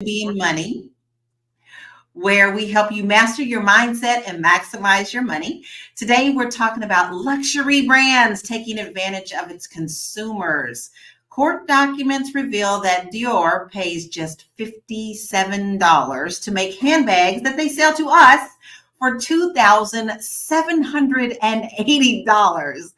Nubian Money, where we help you master your mindset and maximize your money. Today, we're talking about luxury brands taking advantage of its consumers. Court documents reveal that Dior pays just $57 to make handbags that they sell to us for $2,780.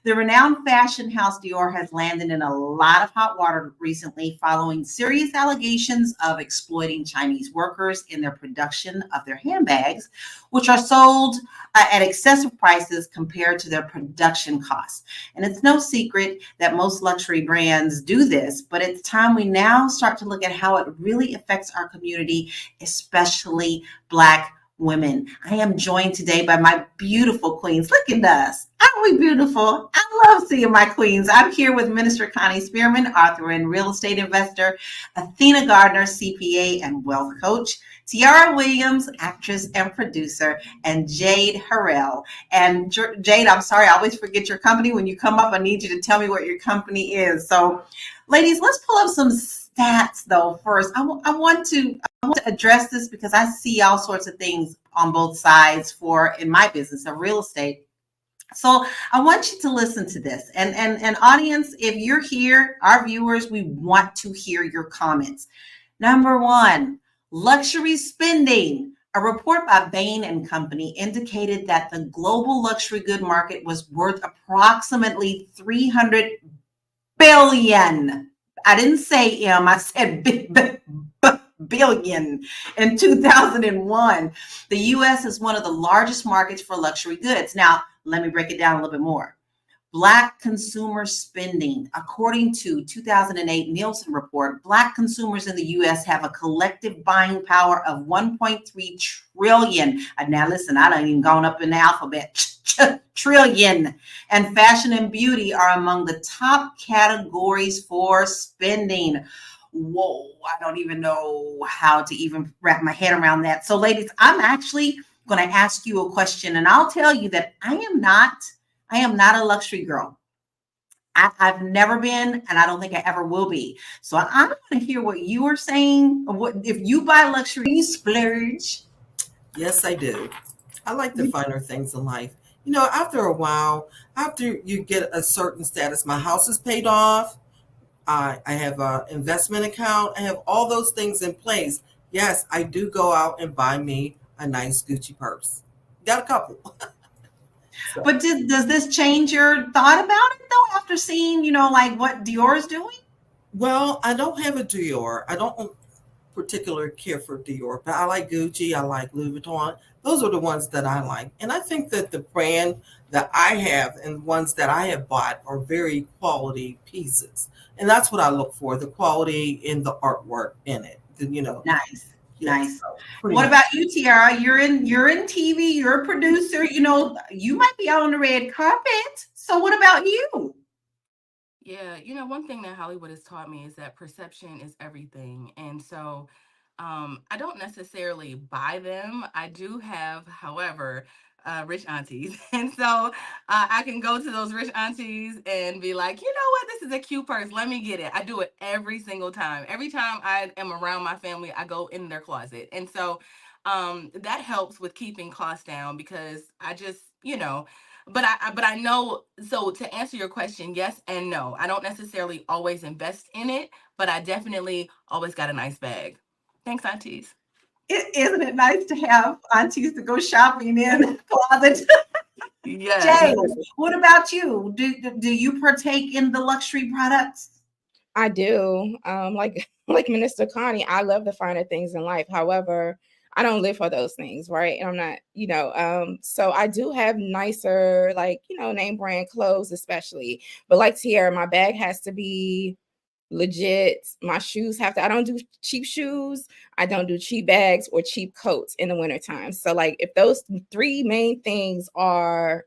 The renowned fashion house Dior has landed in a lot of hot water recently following serious allegations of exploiting Chinese workers in their production of their handbags, which are sold at excessive prices compared to their production costs. And it's no secret that most luxury brands do this, but it's time we now start to look at how it really affects our community, especially Black women. I am joined today by my beautiful queens. Look at us. Aren't we beautiful? I love seeing my queens. I'm here with Minister Connie Spearman, author and real estate investor, Athena Gardner, CPA and wealth coach, Tiara Williams, actress and producer, and Jade Harrell. And Jade, I'm sorry, I always forget your company. When you come up, I need you to tell me what your company is. So, ladies, let's pull up some stats though first. I want to address this because I see all sorts of things on both sides in my business of real estate. So I want you to listen to this. And audience, if you're here, our viewers, we want to hear your comments. Number one, luxury spending. A report by Bain and Company indicated that the global luxury good market was worth approximately 300 billion. I didn't say M, I said billion in 2001. The US is one of the largest markets for luxury goods. Now, let me break it down a little bit more. Black consumer spending. According to 2008 Nielsen report, Black consumers in the US have a collective buying power of 1.3 trillion. Now listen, I don't even gone up in the alphabet. Trillion. And fashion and beauty are among the top categories for spending. Whoa, I don't even know how to even wrap my head around that. So ladies, I'm actually going to ask you a question, and I'll tell you that I am not a luxury girl. I've never been, and I don't think I ever will be. So I'm going to hear what you are saying. What if you buy luxury, you splurge? Yes, I do. I like the finer things in life. You know, after a while, after you get a certain status, my house is paid off. I have an investment account. I have all those things in place. Yes, I do go out and buy me a nice Gucci purse. Got a couple. So, But does this change your thought about it though? After seeing, like what Dior is doing? well, I don't have a Dior. I don't particular care for Dior, but I like Gucci. I like Louis Vuitton. Those are the ones that I like. And I think that the brand that I have and ones that I have bought are very quality pieces. And that's what I look for, the quality in the artwork in it. Nice. Yes, Nice. so pretty What much. about you, Tiara? You're in TV, you're a producer, you might be out on the red carpet. So what about you? Yeah, one thing that Hollywood has taught me is that perception is everything. And so I don't necessarily buy them. I do have, however, rich aunties. And so I can go to those rich aunties and be like, you know what? This is a cute purse. Let me get it. I do it every single time. Every time I am around my family, I go in their closet. And so that helps with keeping costs down because I just, but I know, so to answer your question, yes and no. I don't necessarily always invest in it, but I definitely always got a nice bag. Thanks, aunties. Isn't it nice to have aunties to go shopping in the closet? Yes. Jay, what about you? Do you partake in the luxury products? I do. Like like Minister Connie, I love the finer things in life. However, I don't live for those things, right? And I'm not, so I do have nicer, like, name brand clothes, especially. But like Tierra, my bag has to be legit. My shoes have to, I don't do cheap shoes. I don't do cheap bags or cheap coats in the wintertime. So like if those three main things are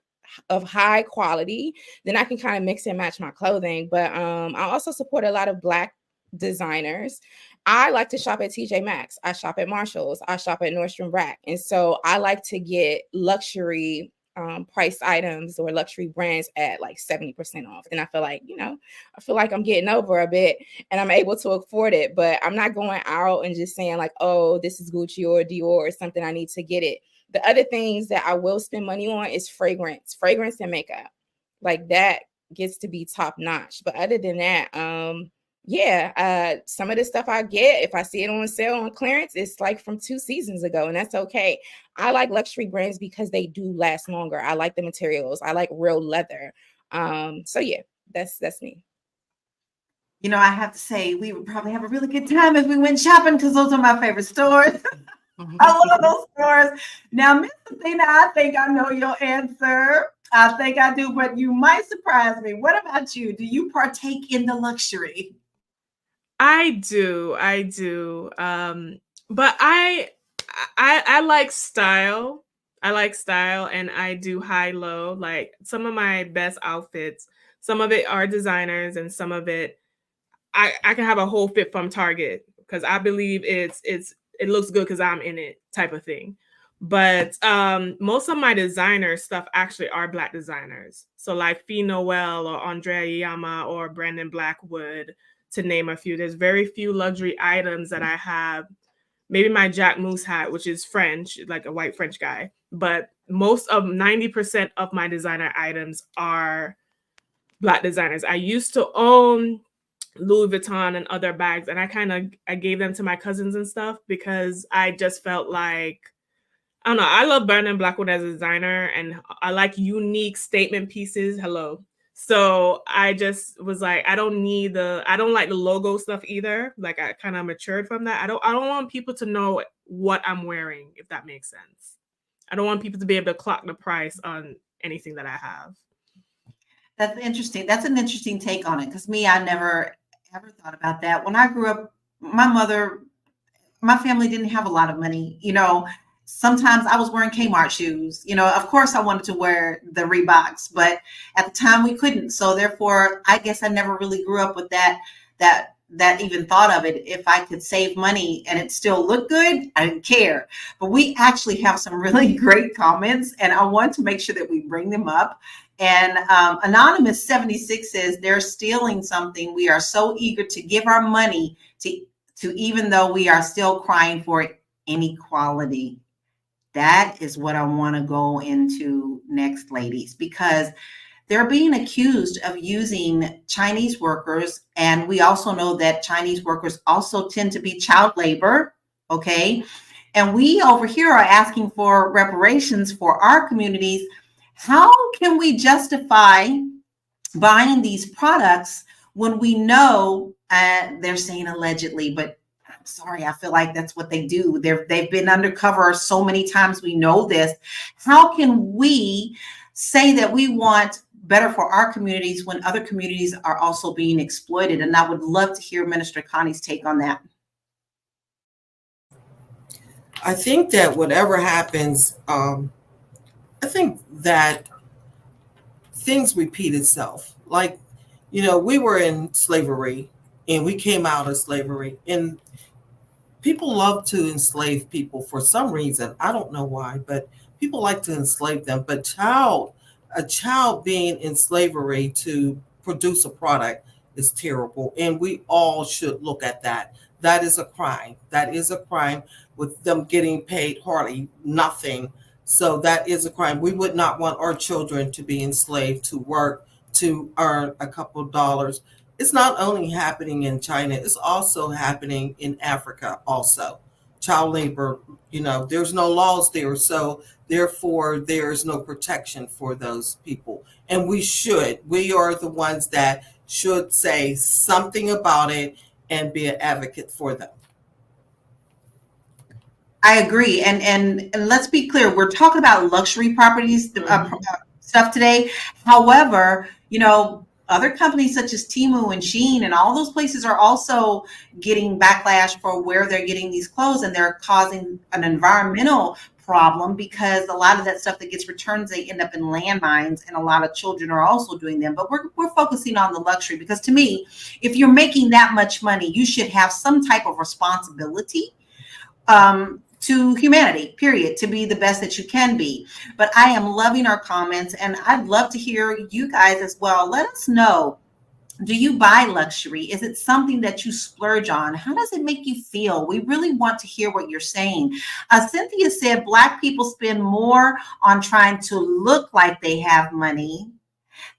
of high quality, then I can kind of mix and match my clothing. But I also support a lot of Black designers. I like to shop at TJ Maxx. I shop at Marshalls. I shop at Nordstrom Rack. And so I like to get luxury price items or luxury brands at like 70% off. Then I feel like, I feel like I'm getting over a bit and I'm able to afford it, but I'm not going out and just saying like, oh, this is Gucci or Dior or something, I need to get it. The other things that I will spend money on is fragrance and makeup. Like that gets to be top notch. But other than that, some of the stuff I get, if I see it on sale on clearance, it's like from 2 seasons ago, and that's okay. I like luxury brands because they do last longer. I like the materials. I like real leather. So yeah, that's me. I have to say, we would probably have a really good time if we went shopping because those are my favorite stores. I love those stores. Now, Miss Athena, I think I know your answer. I think I do, but you might surprise me. What about you? Do you partake in the luxury? I do. But I like style. I like style, and I do high low. Like some of my best outfits, some of it are designers, and some of it I can have a whole fit from Target because I believe it looks good because I'm in it type of thing. But most of my designer stuff actually are Black designers. So like Fee Noel or Andrea Yama or Brandon Blackwood, to name a few. There's very few luxury items that I have. Maybe my Jack Moose hat, which is French, like a white French guy. But most of 90% of my designer items are Black designers. I used to own Louis Vuitton and other bags, and I gave them to my cousins and stuff because I just felt like, I don't know, I love Brandon Blackwood as a designer, and I like unique statement pieces. Hello. So I just was like, I don't like the logo stuff either. Like I kind of matured from that. I don't want people to know what I'm wearing, if that makes sense. I don't want people to be able to clock the price on anything that I have. That's interesting. That's an interesting take on it. Because me, I never ever thought about that. When I grew up, my family didn't have a lot of money. Sometimes I was wearing Kmart shoes. Of course I wanted to wear the Reeboks, but at the time we couldn't. So therefore, I guess I never really grew up with that even thought of it. If I could save money and it still looked good, I didn't care. But we actually have some really great comments, and I want to make sure that we bring them up. And Anonymous 76 says they're stealing something. We are so eager to give our money to even though we are still crying for inequality. That is what I want to go into next, ladies, because they're being accused of using Chinese workers. And we also know that Chinese workers also tend to be child labor. Okay. And we over here are asking for reparations for our communities. How can we justify buying these products when we know they're saying allegedly, but I'm sorry, I feel like that's what they do. They've been undercover so many times. We know this. How can we say that we want better for our communities when other communities are also being exploited? And I would love to hear Minister Connie's take on that. I think that whatever happens, I think that things repeat itself. Like, we were in slavery and we came out of slavery, and people love to enslave people for some reason. I don't know why, but people like to enslave them. But a child being in slavery to produce a product is terrible. And we all should look at that. That is a crime. That is a crime, with them getting paid hardly nothing. So that is a crime. We would not want our children to be enslaved to work to earn a couple of dollars. It's not only happening in China, it's also happening in Africa also. Child labor, there's no laws there. So therefore, there's no protection for those people. And we are the ones that should say something about it and be an advocate for them. I agree. And let's be clear, we're talking about luxury properties, stuff today. However, other companies such as Temu and Shein and all those places are also getting backlash for where they're getting these clothes, and they're causing an environmental problem because a lot of that stuff that gets returned, they end up in landmines, and a lot of children are also doing them. But we're focusing on the luxury because, to me, if you're making that much money, you should have some type of responsibility to humanity, period, to be the best that you can be. But I am loving our comments, and I'd love to hear you guys as well. Let us know, do you buy luxury? Is it something that you splurge on? How does it make you feel? We really want to hear what you're saying. Cynthia said Black people spend more on trying to look like they have money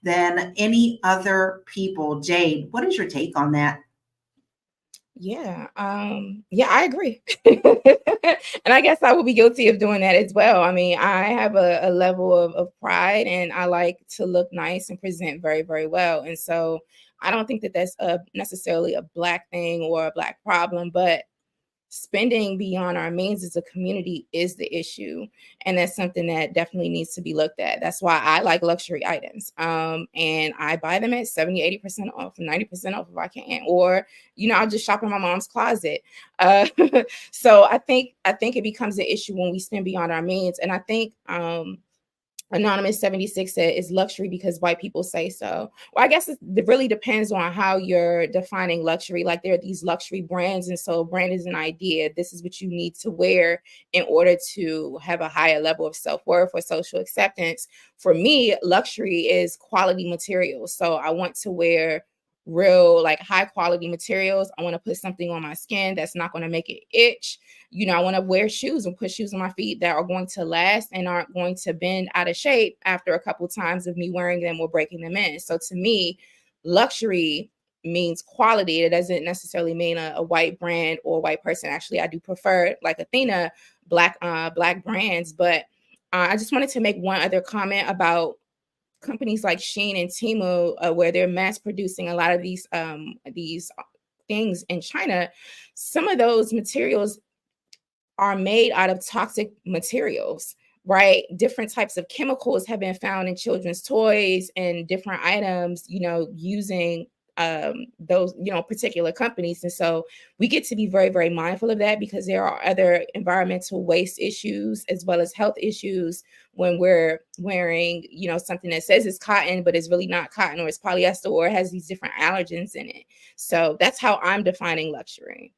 than any other people. Jade, what is your take on that? Yeah, yeah, I agree. And I guess I will be guilty of doing that as well. I mean, I have a level of pride, and I like to look nice and present very, very well. And so I don't think that that's necessarily a Black thing or a Black problem, but spending beyond our means as a community is the issue, and that's something that definitely needs to be looked at. That's why I like luxury items, and I buy them at 70-80% off, 90% off if I can, or I'll just shop in my mom's closet. uh, so I think it becomes an issue when we spend beyond our means. And I think Anonymous 76 said it's luxury because white people say so. Well, I guess it really depends on how you're defining luxury. Like, there are these luxury brands, and so brand is an idea. This is what you need to wear in order to have a higher level of self-worth or social acceptance. For me, luxury is quality materials. So I want to wear real, like, high quality materials. I want to put something on my skin that's not going to make it itch. I want to wear shoes and put shoes on my feet that are going to last and aren't going to bend out of shape after a couple times of me wearing them or breaking them in. So to me, luxury means quality. It doesn't necessarily mean a white brand or a white person. Actually, I do prefer, like Athena, black brands. But I just wanted to make one other comment about companies like Shein and Temu, where they're mass producing a lot of these things in China. Some of those materials are made out of toxic materials, right? Different types of chemicals have been found in children's toys and different items, using those, particular companies. And so we get to be very, very mindful of that, because there are other environmental waste issues as well as health issues when we're wearing, something that says it's cotton, but it's really not cotton, or it's polyester, or it has these different allergens in it. So that's how I'm defining luxury.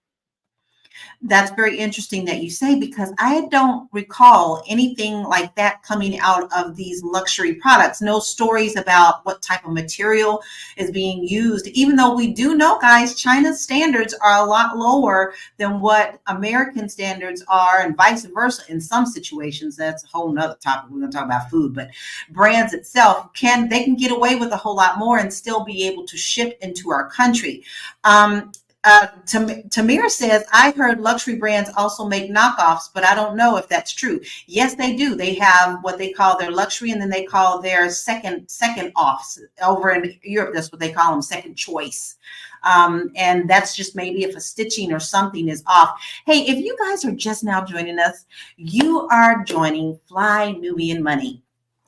That's very interesting that you say, because I don't recall anything like that coming out of these luxury products. No stories about what type of material is being used, even though we do know, guys, China's standards are a lot lower than what American standards are, and vice versa in some situations. That's a whole nother topic. We're going to talk about food, but brands itself can get away with a whole lot more and still be able to ship into our country. Tamir says, I heard luxury brands also make knockoffs, but I don't know if that's true. Yes, they do. They have what they call their luxury, and then they call their second offs. Over in Europe, that's what they call them, second choice. And that's just maybe if a stitching or something is off. Hey, if you guys are just now joining us, you are joining Fly Nubian Money.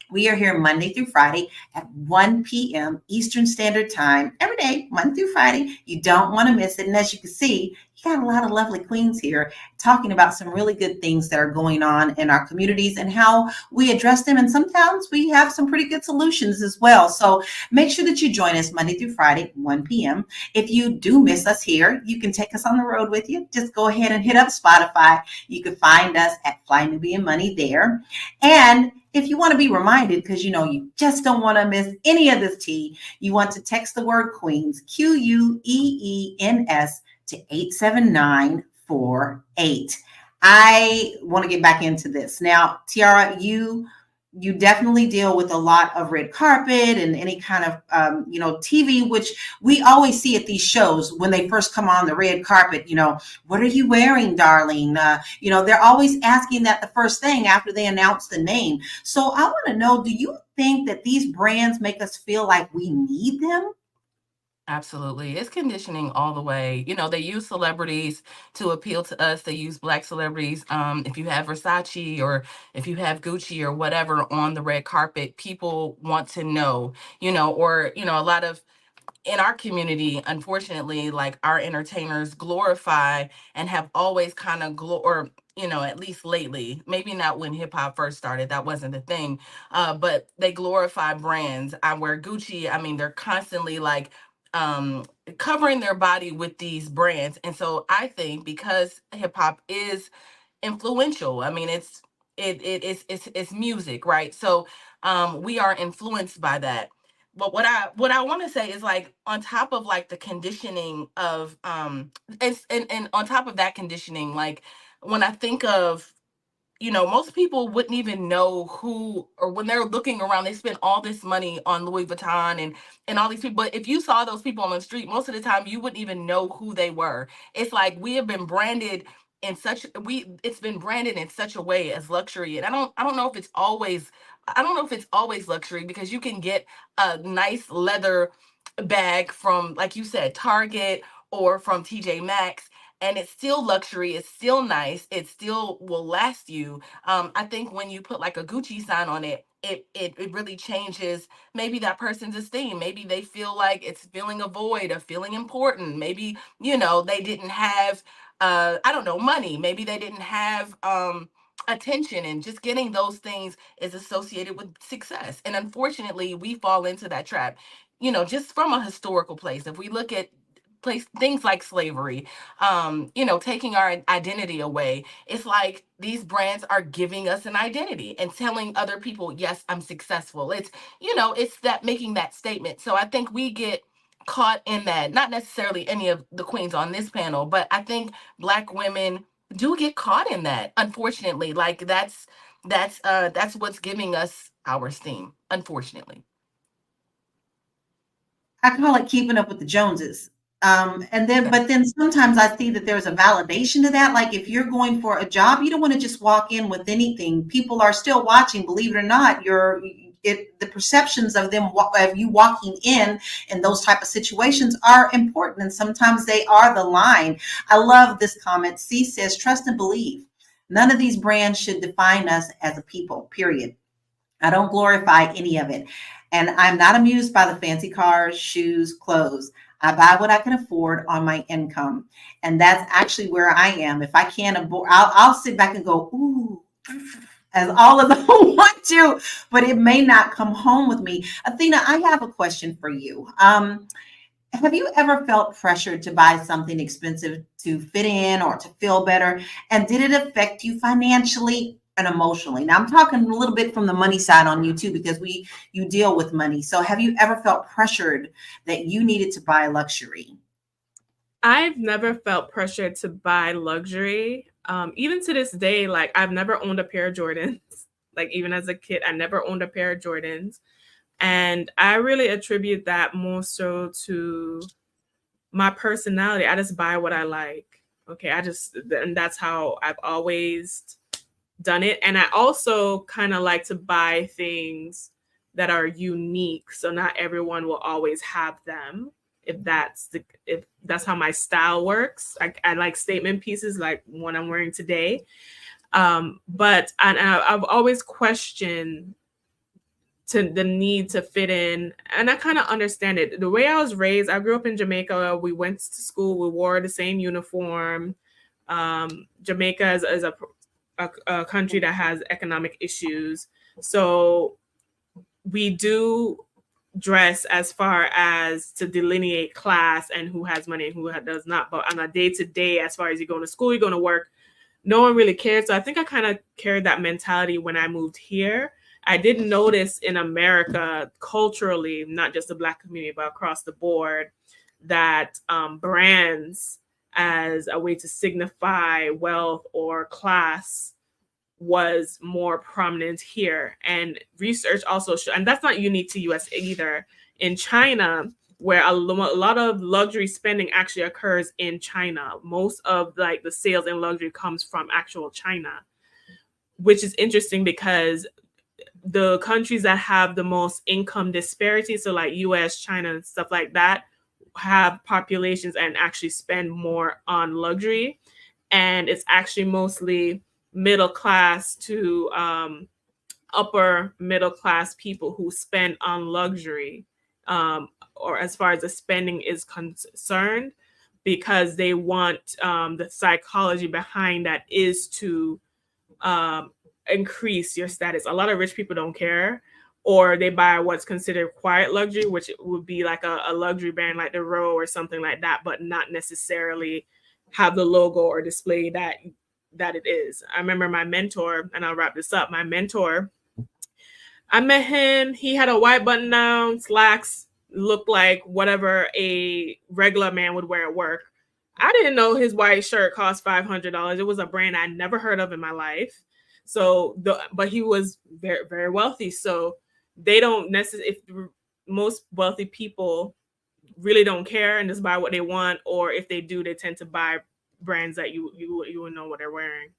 We are here Monday through Friday at 1 p.m. Eastern Standard Time every day, Monday through Friday. You don't want to miss it. And as you can see, you got a lot of lovely queens here talking about some really good things that are going on in our communities and how we address them. And sometimes we have some pretty good solutions as well. So make sure that you join us Monday through Friday, 1 p.m. If you do miss us here, you can take us on the road with you. Just go ahead and hit up Spotify. You can find us at Fly Nubian Money there. And if you want to be reminded, because you just don't want to miss any of this tea, you want to text the word Queens, QUEENS, to 87948. I want to get back into this. Now, Tiara, you definitely deal with a lot of red carpet and any kind of, TV, which we always see at these shows when they first come on the red carpet. What are you wearing, darling? They're always asking that the first thing after they announce the name. So I want to know, do you think that these brands make us feel like we need them? Absolutely. It's conditioning all the way. They use celebrities to appeal to us. They use Black celebrities. If you have Versace or if you have Gucci or whatever on the red carpet, people want to know, or, a lot of, in our community, unfortunately, like, our entertainers glorify and have always kind of or at least lately, maybe not when hip hop first started, that wasn't the thing, but they glorify brands. I wear Gucci. I mean, they're constantly like um covering their body with these brands. And so I think because hip hop is influential. I mean, it's music, right? So we are influenced by that. But what I want to say is, like, on top of like the conditioning of and on top of that conditioning, like, when I think of, most people wouldn't even know who, or when they're looking around, they spend all this money on Louis Vuitton and all these people. But if you saw those people on the street, most of the time you wouldn't even know who they were. It's like we have been branded in such we it's been branded in such a way as luxury. And I don't know if it's always, luxury, because you can get a nice leather bag from, like you said, Target or from TJ Maxx, and it's still luxury, it's still nice, it still will last you. I think when you put like a Gucci sign on it, it really changes maybe that person's esteem. Maybe they feel like it's filling a void of feeling important. Maybe, they didn't have I don't know, money. Maybe they didn't have attention, and just getting those things is associated with success. And unfortunately, we fall into that trap. Just from a historical place, if we look at things like slavery, taking our identity away, it's like these brands are giving us an identity and telling other people, yes, I'm successful. It's that, making that statement. So I think we get caught in that. Not necessarily any of the queens on this panel, but I think Black women do get caught in that, unfortunately. Like, that's what's giving us our esteem, unfortunately. I call it keeping up with the Joneses. But then sometimes I see that there's a validation to that. Like, if you're going for a job, you don't want to just walk in with anything. People are still watching, believe it or not. The perceptions of of you walking in those type of situations are important, and sometimes they are the line. I love this comment. C says, trust and believe. None of these brands should define us as a people, period. I don't glorify any of it. And I'm not amused by the fancy cars, shoes, clothes. I buy what I can afford on my income. And that's actually where I am. If I can't afford, I'll sit back and go, ooh, as all of them want to, but it may not come home with me. Athena, I have a question for you. Have you ever felt pressured to buy something expensive to fit in or to feel better? And did it affect you financially and emotionally? Now, I'm talking a little bit from the money side on you too, because you deal with money. So have you ever felt pressured that you needed to buy luxury? I've never felt pressured to buy luxury. Even to this day, like, I've never owned a pair of Jordans. Like, even as a kid, I never owned a pair of Jordans. And I really attribute that more so to my personality. I just buy what I like. Okay. And that's how I've always done it. And I also kind of like to buy things that are unique. So not everyone will always have them. If that's how my style works. I like statement pieces like one I'm wearing today. But I've always questioned to the need to fit in, and I kind of understand it. The way I was raised, I grew up in Jamaica. We went to school, we wore the same uniform. Jamaica is a country that has economic issues, so we do dress as far as to delineate class and who has money and who does not. But on a day-to-day, as far as you go to school, you're going to work, no one really cares. So I think I kind of carried that mentality when I moved here. I did notice in America, culturally, not just the Black community, but across the board, that brands as a way to signify wealth or class was more prominent here. And research also showed, and that's not unique to US either. In China, where a lot of luxury spending actually occurs in China, most of like the sales in luxury comes from actual China, which is interesting because the countries that have the most income disparity, so like US, China, and stuff like that, have populations and actually spend more on luxury. And it's actually mostly middle class to upper middle class people who spend on luxury, or as far as the spending is concerned, because they want the psychology behind that is to increase your status. A lot of rich people don't care, or they buy what's considered quiet luxury, which would be like a luxury brand like the Row or something like that, but not necessarily have the logo or display that that it is. I remember my mentor, and I'll wrap this up. My mentor, I met him. He had a white button down, slacks, looked like whatever a regular man would wear at work. I didn't know his white shirt cost $500. It was a brand I never heard of in my life. But he was very, very wealthy. So they don't necessarily, if most wealthy people really don't care and just buy what they want, or if they do, they tend to buy brands that you would know what they're wearing.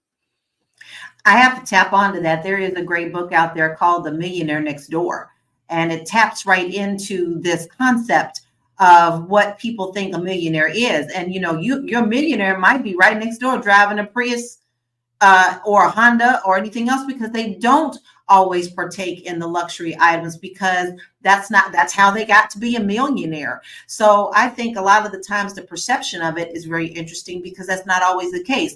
I have to tap onto that. There is a great book out there called The Millionaire Next Door, and it taps right into this concept of what people think a millionaire is. And your millionaire might be right next door driving a Prius or a Honda or anything else, because they don't always partake in the luxury items, because that's how they got to be a millionaire. So I think a lot of the times the perception of it is very interesting, because that's not always the case.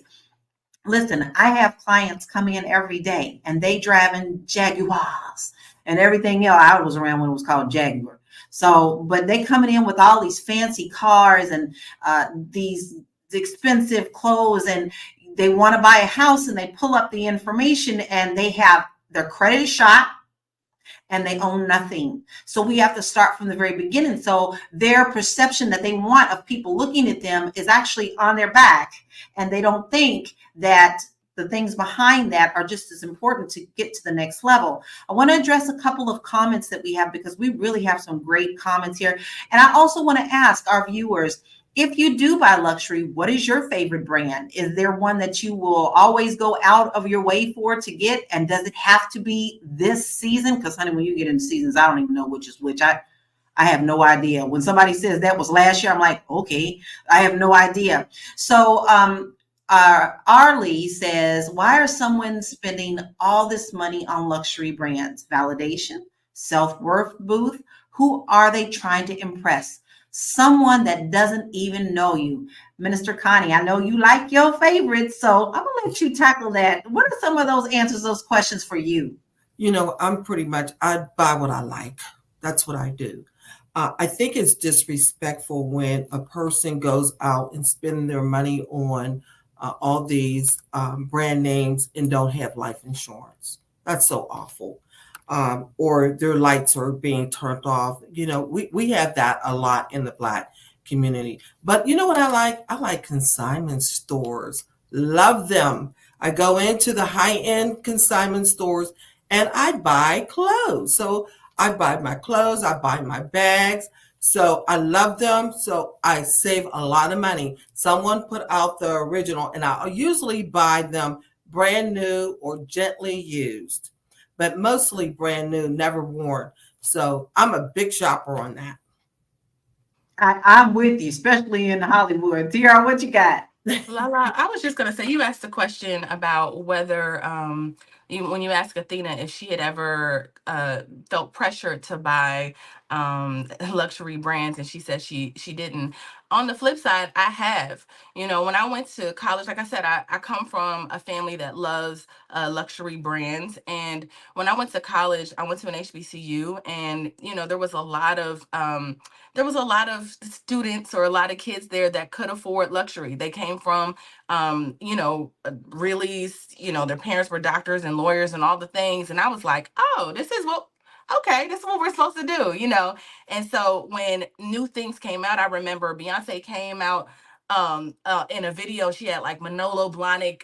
Listen, I have clients come in every day and they driving Jaguars and everything else. I was around when it was called Jaguar. So, but they coming in with all these fancy cars and these expensive clothes, and they want to buy a house, and they pull up the information and they have their credit is shot and they own nothing. So we have to start from the very beginning. So their perception that they want of people looking at them is actually on their back. And they don't think that the things behind that are just as important to get to the next level. I want to address a couple of comments that we have, because we really have some great comments here. And I also want to ask our viewers, if you do buy luxury, what is your favorite brand? Is there one that you will always go out of your way for to get? And does it have to be this season? Because, honey, when you get into seasons, I don't even know which is which. I have no idea. When somebody says that was last year, I'm like, okay, I have no idea. So Arlie says, why are someone spending all this money on luxury brands? Validation, self-worth booth. Who are they trying to impress? Someone that doesn't even know you. Minister Connie, I know you like your favorites, so I'm gonna let you tackle that. What are some of those answers, those questions for you? I'm pretty much, I buy what I like. That's what I do. I think it's disrespectful when a person goes out and spend their money on all these brand names and don't have life insurance. That's so awful. Or their lights are being turned off. We have that a lot in the Black community. But you know what I like? I like consignment stores. Love them. I go into the high-end consignment stores and I buy clothes. So I buy my clothes, I buy my bags. So I love them. So I save a lot of money. Someone put out the original, and I'll usually buy them brand new or gently used, but mostly brand new, never worn. So I'm a big shopper on that. I'm with you, especially in Hollywood. Tiara, what you got? Lala, I was just gonna say, you asked a question about whether when you asked Athena if she had ever felt pressured to buy luxury brands, and she said she didn't. On the flip side, I have. When I went to college, like I said, I come from a family that loves luxury brands, and when I went to college, I went to an HBCU, and there was a lot of students or a lot of kids there that could afford luxury. They came from, really, their parents were doctors and lawyers and all the things. And I was like, oh, okay, this is what we're supposed to do. And so when new things came out, I remember Beyonce came out in a video. She had like Manolo Blahnik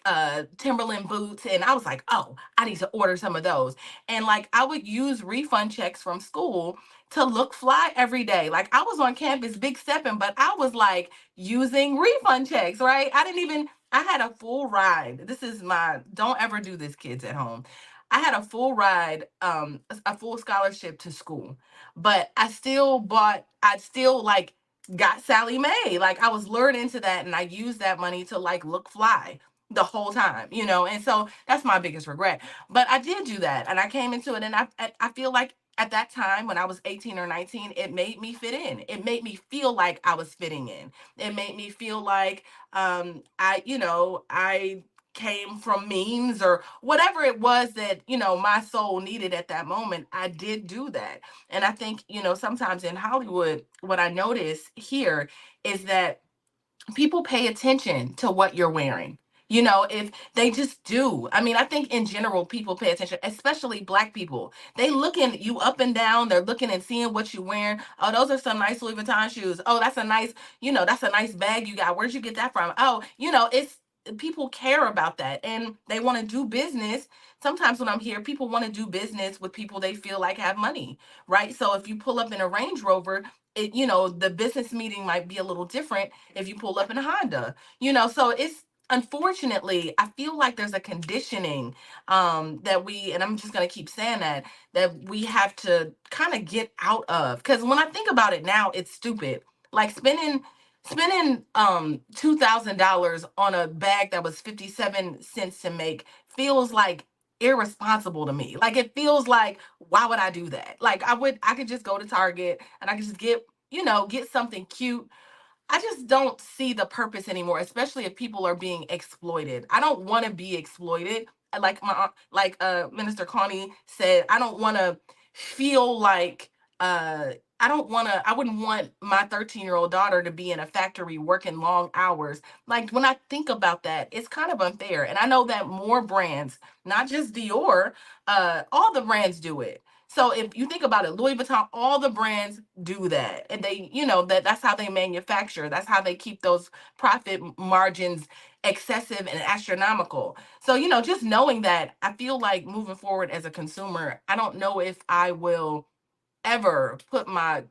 Timberland boots, and I was like, oh, I need to order some of those. And like I would use refund checks from school to look fly every day. Like I was on campus big stepping, but I was like using refund checks, right? I had a full ride. Don't ever do this, kids at home. I had a full ride, a full scholarship to school, but I still like got Sally Mae. Like I was lured into that, and I used that money to like look fly the whole time, and so that's my biggest regret. But I did do that, and I came into it, and I feel like at that time when I was 18 or 19, it made me fit in. It made me feel like I was fitting in. It made me feel like I came from means or whatever it was that my soul needed at that moment. I did do that. And I think sometimes in Hollywood, what I notice here is that people pay attention to what you're wearing. If they just do. I mean, I think in general, people pay attention, especially Black people. They looking you up and down. They're looking and seeing what you're wearing. Oh, those are some nice Louis Vuitton shoes. Oh, that's a nice bag you got. Where'd you get that from? Oh, it's people care about that and they want to do business. Sometimes when I'm here, people want to do business with people they feel like have money, right? So if you pull up in a Range Rover, the business meeting might be a little different if you pull up in a Honda, so it's unfortunately, I feel like there's a conditioning and I'm just going to keep saying that we have to kind of get out of. Because when I think about it now, it's stupid. Like spending $2,000 on a bag that was 57 cents to make feels like irresponsible to me. Like it feels like, why would I do that? Like I could just go to Target and I could just get something cute. I just don't see the purpose anymore, especially if people are being exploited. I don't want to be exploited. Like Minister Connie said, I don't want to feel like I wouldn't want my 13-year-old daughter to be in a factory working long hours. Like when I think about that, it's kind of unfair. And I know that more brands, not just Dior, all the brands do it. So if you think about it, Louis Vuitton, all the brands do that. And they, that's how they manufacture. That's how they keep those profit margins excessive and astronomical. So, just knowing that, I feel like moving forward as a consumer, I don't know if I will ever put I'll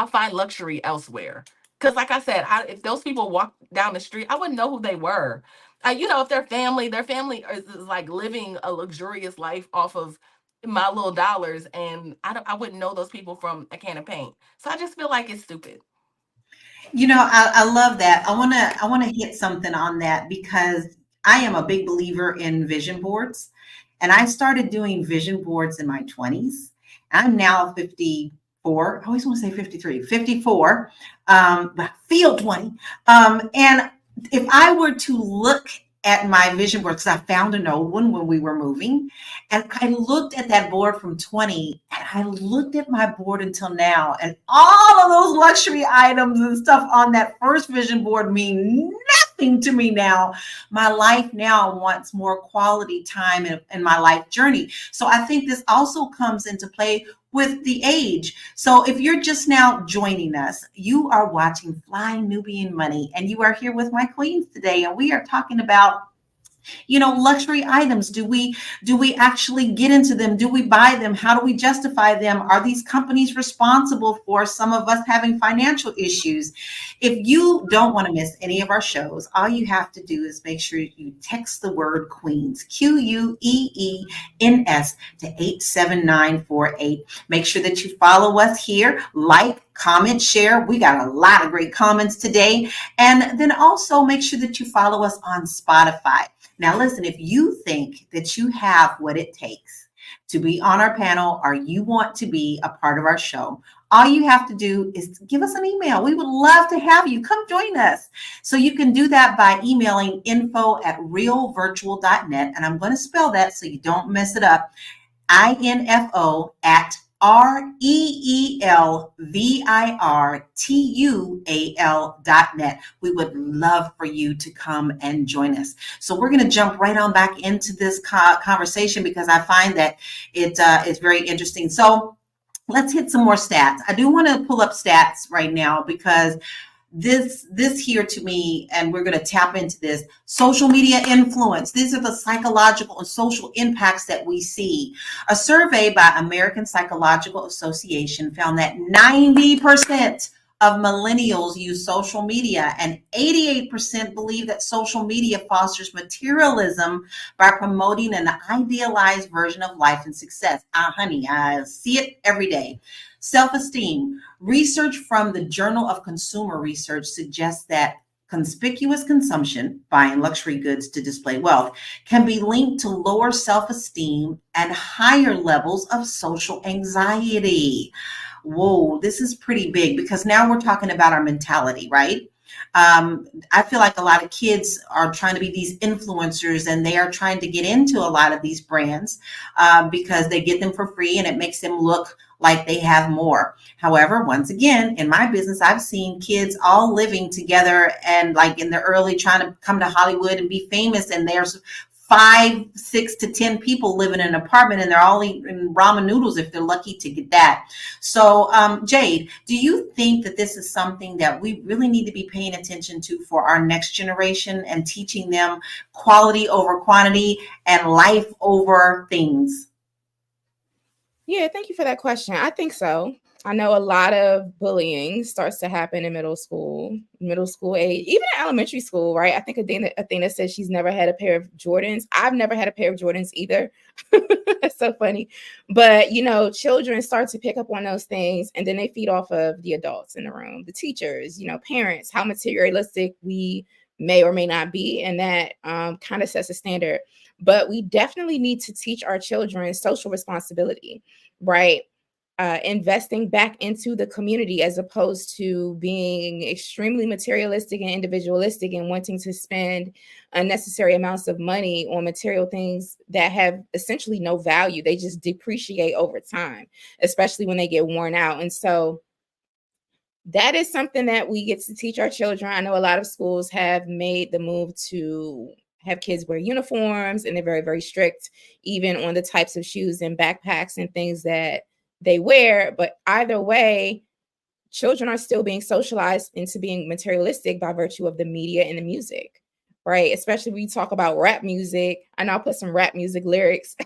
find luxury elsewhere. Because like I said, if those people walk down the street, I wouldn't know who they were. If their family is like living a luxurious life off of my little dollars, and I wouldn't know those people from a can of paint. So I just feel like it's stupid. I love that. I wanna hit something on that because I am a big believer in vision boards. And I started doing vision boards in my 20s. I'm now 54. I always want to say 53, 54, but I feel 20. And if I were to look at my vision board, because I found an old one when we were moving, and I looked at that board from 20, and I looked at my board until now, and all of those luxury items and stuff on that first vision board mean nothing to me now. My life now wants more quality time in my life journey. So I think this also comes into play with the age. So if you're just now joining us, you are watching Fly Nubian Money, and you are here with my queens today, and we are talking about luxury items. Do we actually get into them? Do we buy them? How do we justify them? Are these companies responsible for some of us having financial issues? If you don't want to miss any of our shows, all you have to do is make sure you text the word queens, QUEENS, to 87948. Make sure that you follow us here, like, comment, share. We got a lot of great comments today. And then also make sure that you follow us on Spotify. Now, listen, if you think that you have what it takes to be on our panel or you want to be a part of our show, all you have to do is give us an email. We would love to have you. Come join us. So you can do that by emailing info@realvirtual.net. And I'm going to spell that so you don't mess it up. INFO@REELVIRTUAL.net. We would love for you to come and join us. So we're going to jump right on back into this conversation because I find that it is very interesting. So let's hit some more stats. I do want to pull up stats right now because this here to me, and we're going to tap into this, social media influence. These are the psychological and social impacts that we see. A survey by American Psychological Association found that 90% of millennials use social media, and 88% believe that social media fosters materialism by promoting an idealized version of life and success. Honey, I see it every day. Self-esteem. Research from the Journal of Consumer Research suggests that conspicuous consumption, buying luxury goods to display wealth, can be linked to lower self-esteem and higher levels of social anxiety. Whoa, this is pretty big because now we're talking about our mentality, right? I feel like a lot of kids are trying to be these influencers, and they are trying to get into a lot of these brands because they get them for free and it makes them look like they have more. However, once again, in my business, I've seen kids all living together and like in the early trying to come to Hollywood and be famous, and there's 5, 6 to 10 people living in an apartment, and they're all eating ramen noodles if they're lucky to get that. So, Jade, do you think that this is something that we really need to be paying attention to for our next generation and teaching them quality over quantity and life over things? Yeah, thank you for that question. I think so. I know a lot of bullying starts to happen in middle school age, even in elementary school, right? I think Athena said she's never had a pair of Jordans. I've never had a pair of Jordans either. It's so funny. But, children start to pick up on those things, and then they feed off of the adults in the room, the teachers, parents, how materialistic we may or may not be. And that kind of sets a standard. But we definitely need to teach our children social responsibility, right? Investing back into the community as opposed to being extremely materialistic and individualistic and wanting to spend unnecessary amounts of money on material things that have essentially no value. They just depreciate over time, especially when they get worn out. And so that is something that we get to teach our children. I know a lot of schools have made the move to have kids wear uniforms, and they're very, very strict, even on the types of shoes and backpacks and things that they wear. But either way, children are still being socialized into being materialistic by virtue of the media and the music, right? Especially when you talk about rap music. I know I'll put some rap music lyrics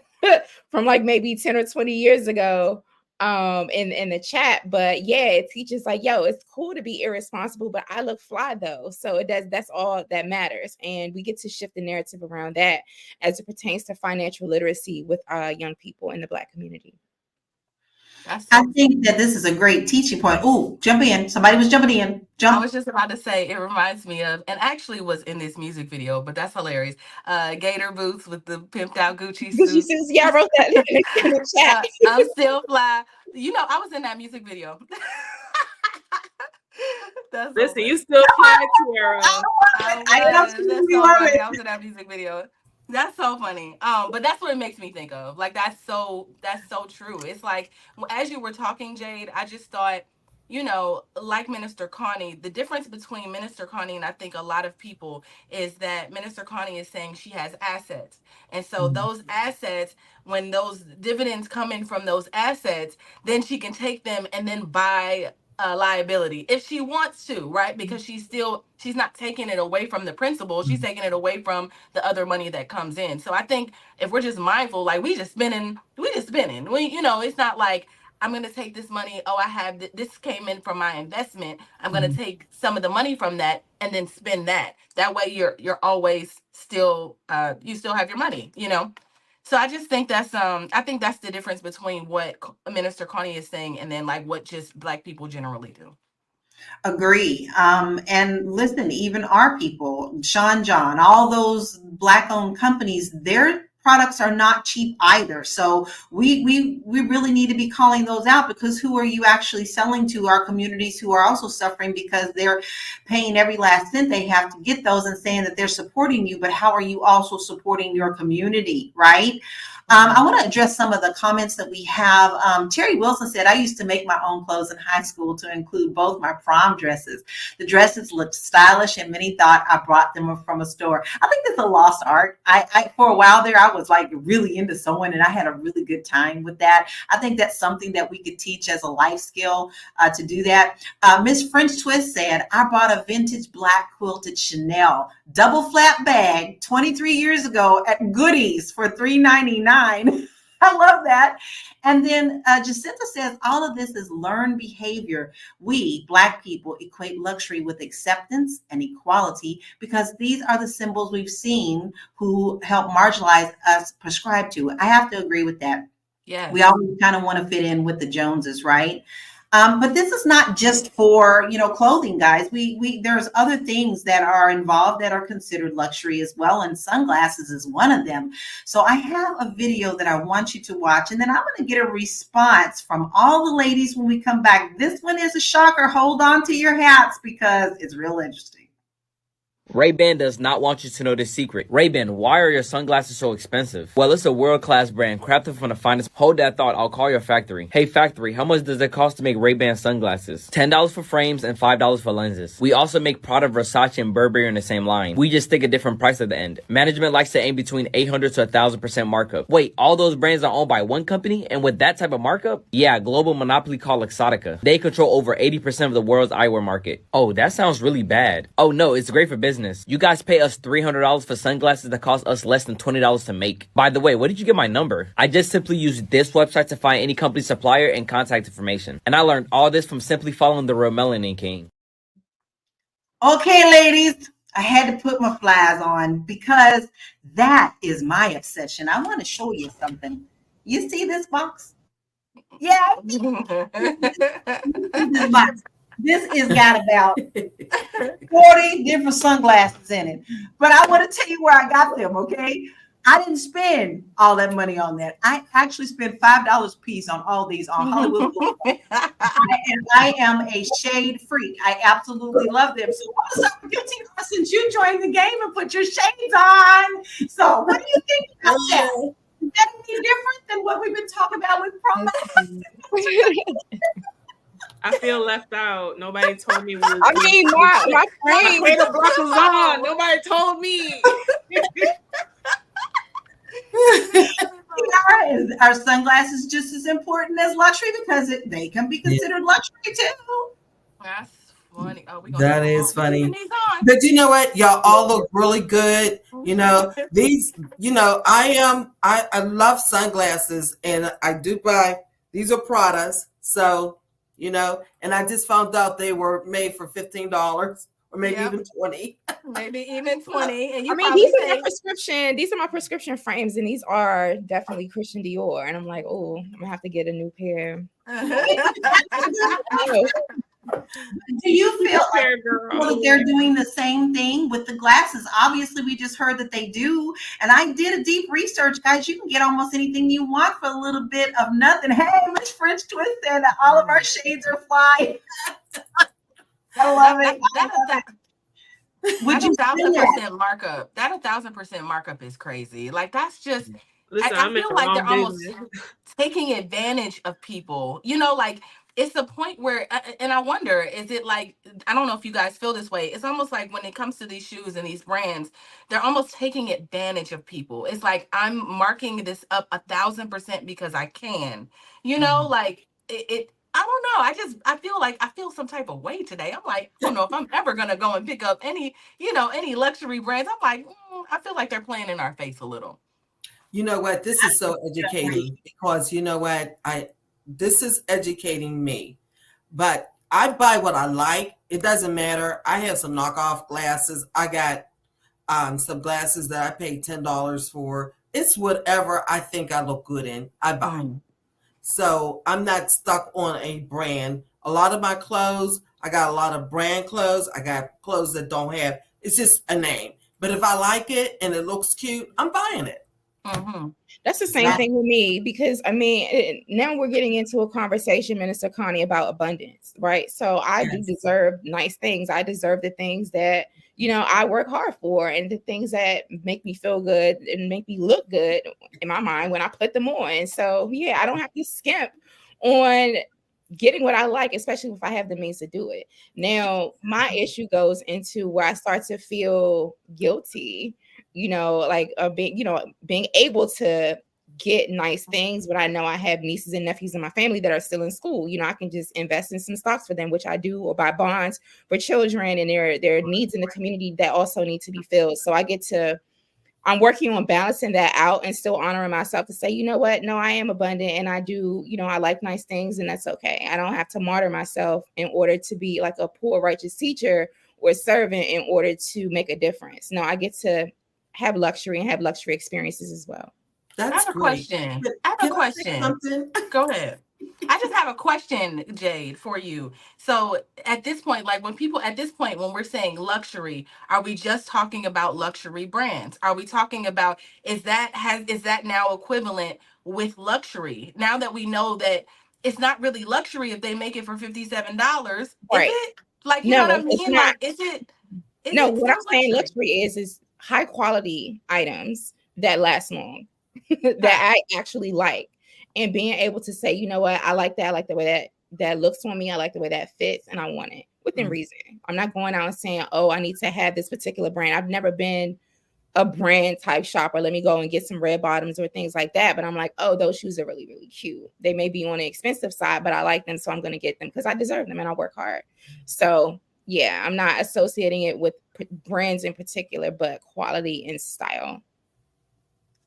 from like maybe 10 or 20 years ago in the chat. But yeah, it teaches like, yo, it's cool to be irresponsible, but I look fly though. So that's all that matters. And we get to shift the narrative around that as it pertains to financial literacy with young people in the Black community. I think that this is a great teaching point. Ooh, jump in. Somebody was jumping in. I was just about to say, it reminds me of, and actually was in this music video, but that's hilarious. Gator boots with the pimped out Gucci suits. Yeah, I wrote that in the chat. I'm still fly. I was in that music video. That's Listen, you still fly, Tiara. I was in that music video. That's so funny. But that's what it makes me think of. Like that's so true. It's like as you were talking, Jade, I just thought, like Minister Connie, the difference between Minister Connie and I think a lot of people is that Minister Connie is saying she has assets. And so those assets, when those dividends come in from those assets, then she can take them and then buy a liability if she wants to, right? Because she's not taking it away from the principal. She's taking it away from the other money that comes in. So I think if we're just mindful, like we just spending. It's not like I'm going to take this money. Oh, I have this came in from my investment. I'm going to take some of the money from that and then spend that. That way you're always still, you still have your money, So I just think that's the difference between what Minister Connie is saying and then like what just Black people generally do. Agree. And listen, even our people, Sean John, all those Black-owned companies, their products are not cheap either. So we really need to be calling those out, because who are you actually selling to? Our communities who are also suffering because they're paying every last cent they have to get those and saying that they're supporting you, but how are you also supporting your community, right? I want to address some of the comments that we have. Terry Wilson said, I used to make my own clothes in high school to include both my prom dresses. The dresses looked stylish and many thought I brought them from a store. I think that's a lost art. I for a while there, I was like really into sewing and I had a really good time with that. I think that's something that we could teach as a life skill to do that. Miss French Twist said, I bought a vintage black quilted Chanel double flap bag 23 years ago at Goodies for $3.99. I love that. And then Jacinta says, all of this is learned behavior. We, Black people, equate luxury with acceptance and equality because these are the symbols we've seen who help marginalize us prescribe to. I have to agree with that. Yeah. We always kind of want to fit in with the Joneses, right? But this is not just for, clothing, guys. There's other things that are involved that are considered luxury as well. And sunglasses is one of them. So I have a video that I want you to watch, and then I'm going to get a response from all the ladies when we come back. This one is a shocker. Hold on to your hats because it's real interesting. Ray-Ban does not want you to know this secret. Ray-Ban, why are your sunglasses so expensive? Well, it's a world-class brand crafted from the finest. Hold that thought, I'll call your factory. Hey factory, how much does it cost to make Ray-Ban sunglasses? $10 for frames and $5 for lenses. We also make Prada, Versace, and Burberry in the same line. We just stick a different price at the end. Management likes to aim between 800 to 1,000% markup. Wait, all those brands are owned by one company? And with that type of markup? Yeah, global monopoly called Luxottica. They control over 80% of the world's eyewear market. Oh, that sounds really bad. Oh no, it's great for business. You guys pay us $300 for sunglasses that cost us less than $20 to make. By the way, where did you get my number? I just simply used this website to find any company supplier and contact information. And I learned all this from simply following the real Melanin King. Okay, ladies, I had to put my flies on because that is my obsession. I want to show you something. You see this box? Yeah. This box. This has got about 40 different sunglasses in it. But I want to tell you where I got them, okay? I didn't spend all that money on that. I actually spent $5 a piece on all these on Hollywood. And I am a shade freak. I absolutely love them. So what's up with you, Tina, since you joined the game and put your shades on? So what do you think about that? Is that any different than what we've been talking about with promos? I feel left out. Nobody told me. I mean, my friends. Potato block was on. Nobody told me. Are sunglasses just as important as luxury because they can be considered luxury too? That's funny. Oh, that is funny. But you know what? Y'all all look really good. You know, these, you know, I love sunglasses and I do buy, these are Pradas. So, you know, and I just found out they were made for $15 or maybe even 20. Maybe even 20. And you I mean, these are my prescription. These are my prescription frames, and these are definitely Christian Dior. And I'm like, oh, I'm gonna have to get a new pair. Do you feel like they're doing the same thing with the glasses? Obviously, we just heard that they do. And I did a deep research, guys. You can get almost anything you want for a little bit of nothing. Hey, Miss French Twist said that all of our shades are fly. I love it. Would you 1,000% markup? That 1,000% markup is crazy. Like that's just. Listen, I feel like they're almost taking advantage of people. You know, like it's the point where, and I wonder, is it like, I don't know if you guys feel this way. It's almost like when it comes to these shoes and these brands, they're almost taking advantage of people. It's like I'm marking this up 1,000% because I can. You know, like it I don't know. I feel some type of way today. I'm like, I don't know if I'm ever going to go and pick up any luxury brands. I'm like, I feel like they're playing in our face a little. You know what? This is so educating because you know what? This is educating me. But I buy what I like. It doesn't matter. I have some knockoff glasses. I got some glasses that I paid $10 for. It's whatever I think I look good in. I buy. So I'm not stuck on a brand. A lot of my clothes, I got a lot of brand clothes. I got clothes that don't have, it's just a name. But if I like it and it looks cute, I'm buying it. Mm-hmm. That's the same thing with me because I mean, now we're getting into a conversation, Minister Connie, about abundance, right? So I do deserve nice things. I deserve the things that, you know, I work hard for and the things that make me feel good and make me look good in my mind when I put them on. So yeah, I don't have to skimp on getting what I like, especially if I have the means to do it. Now, my issue goes into where I start to feel guilty, you know, like being able to get nice things, but I know I have nieces and nephews in my family that are still in school. You know, I can just invest in some stocks for them, which I do, or buy bonds for children and their needs in the community that also need to be filled. So I'm working on balancing that out and still honoring myself to say, you know what? No, I am abundant and I do, you know, I like nice things and that's okay. I don't have to martyr myself in order to be like a poor righteous teacher or servant in order to make a difference. No, I get to have luxury and have luxury experiences as well. I have a question. Go ahead. I just have a question, Jade, for you. So at this point, when we're saying luxury, are we just talking about luxury brands? Are we talking about, is that now equivalent with luxury? Now that we know that it's not really luxury if they make it for $57, right? Is it? Like, you know what I mean? Like, is No, It's what I'm not saying luxury. luxury is high quality items that last long, that Right. I actually like. And being able to say, you know what, I like that. I like the way that looks on me. I like the way that fits, and I want it within Mhm. reason. I'm not going out and saying, oh, I need to have this particular brand. I've never been a brand type shopper. Let me go and get some red bottoms or things like that. But I'm like, oh, those shoes are really, really cute. They may be on the expensive side, but I like them. So I'm going to get them because I deserve them and I work hard. So yeah, I'm not associating it with brands in particular, but quality and style.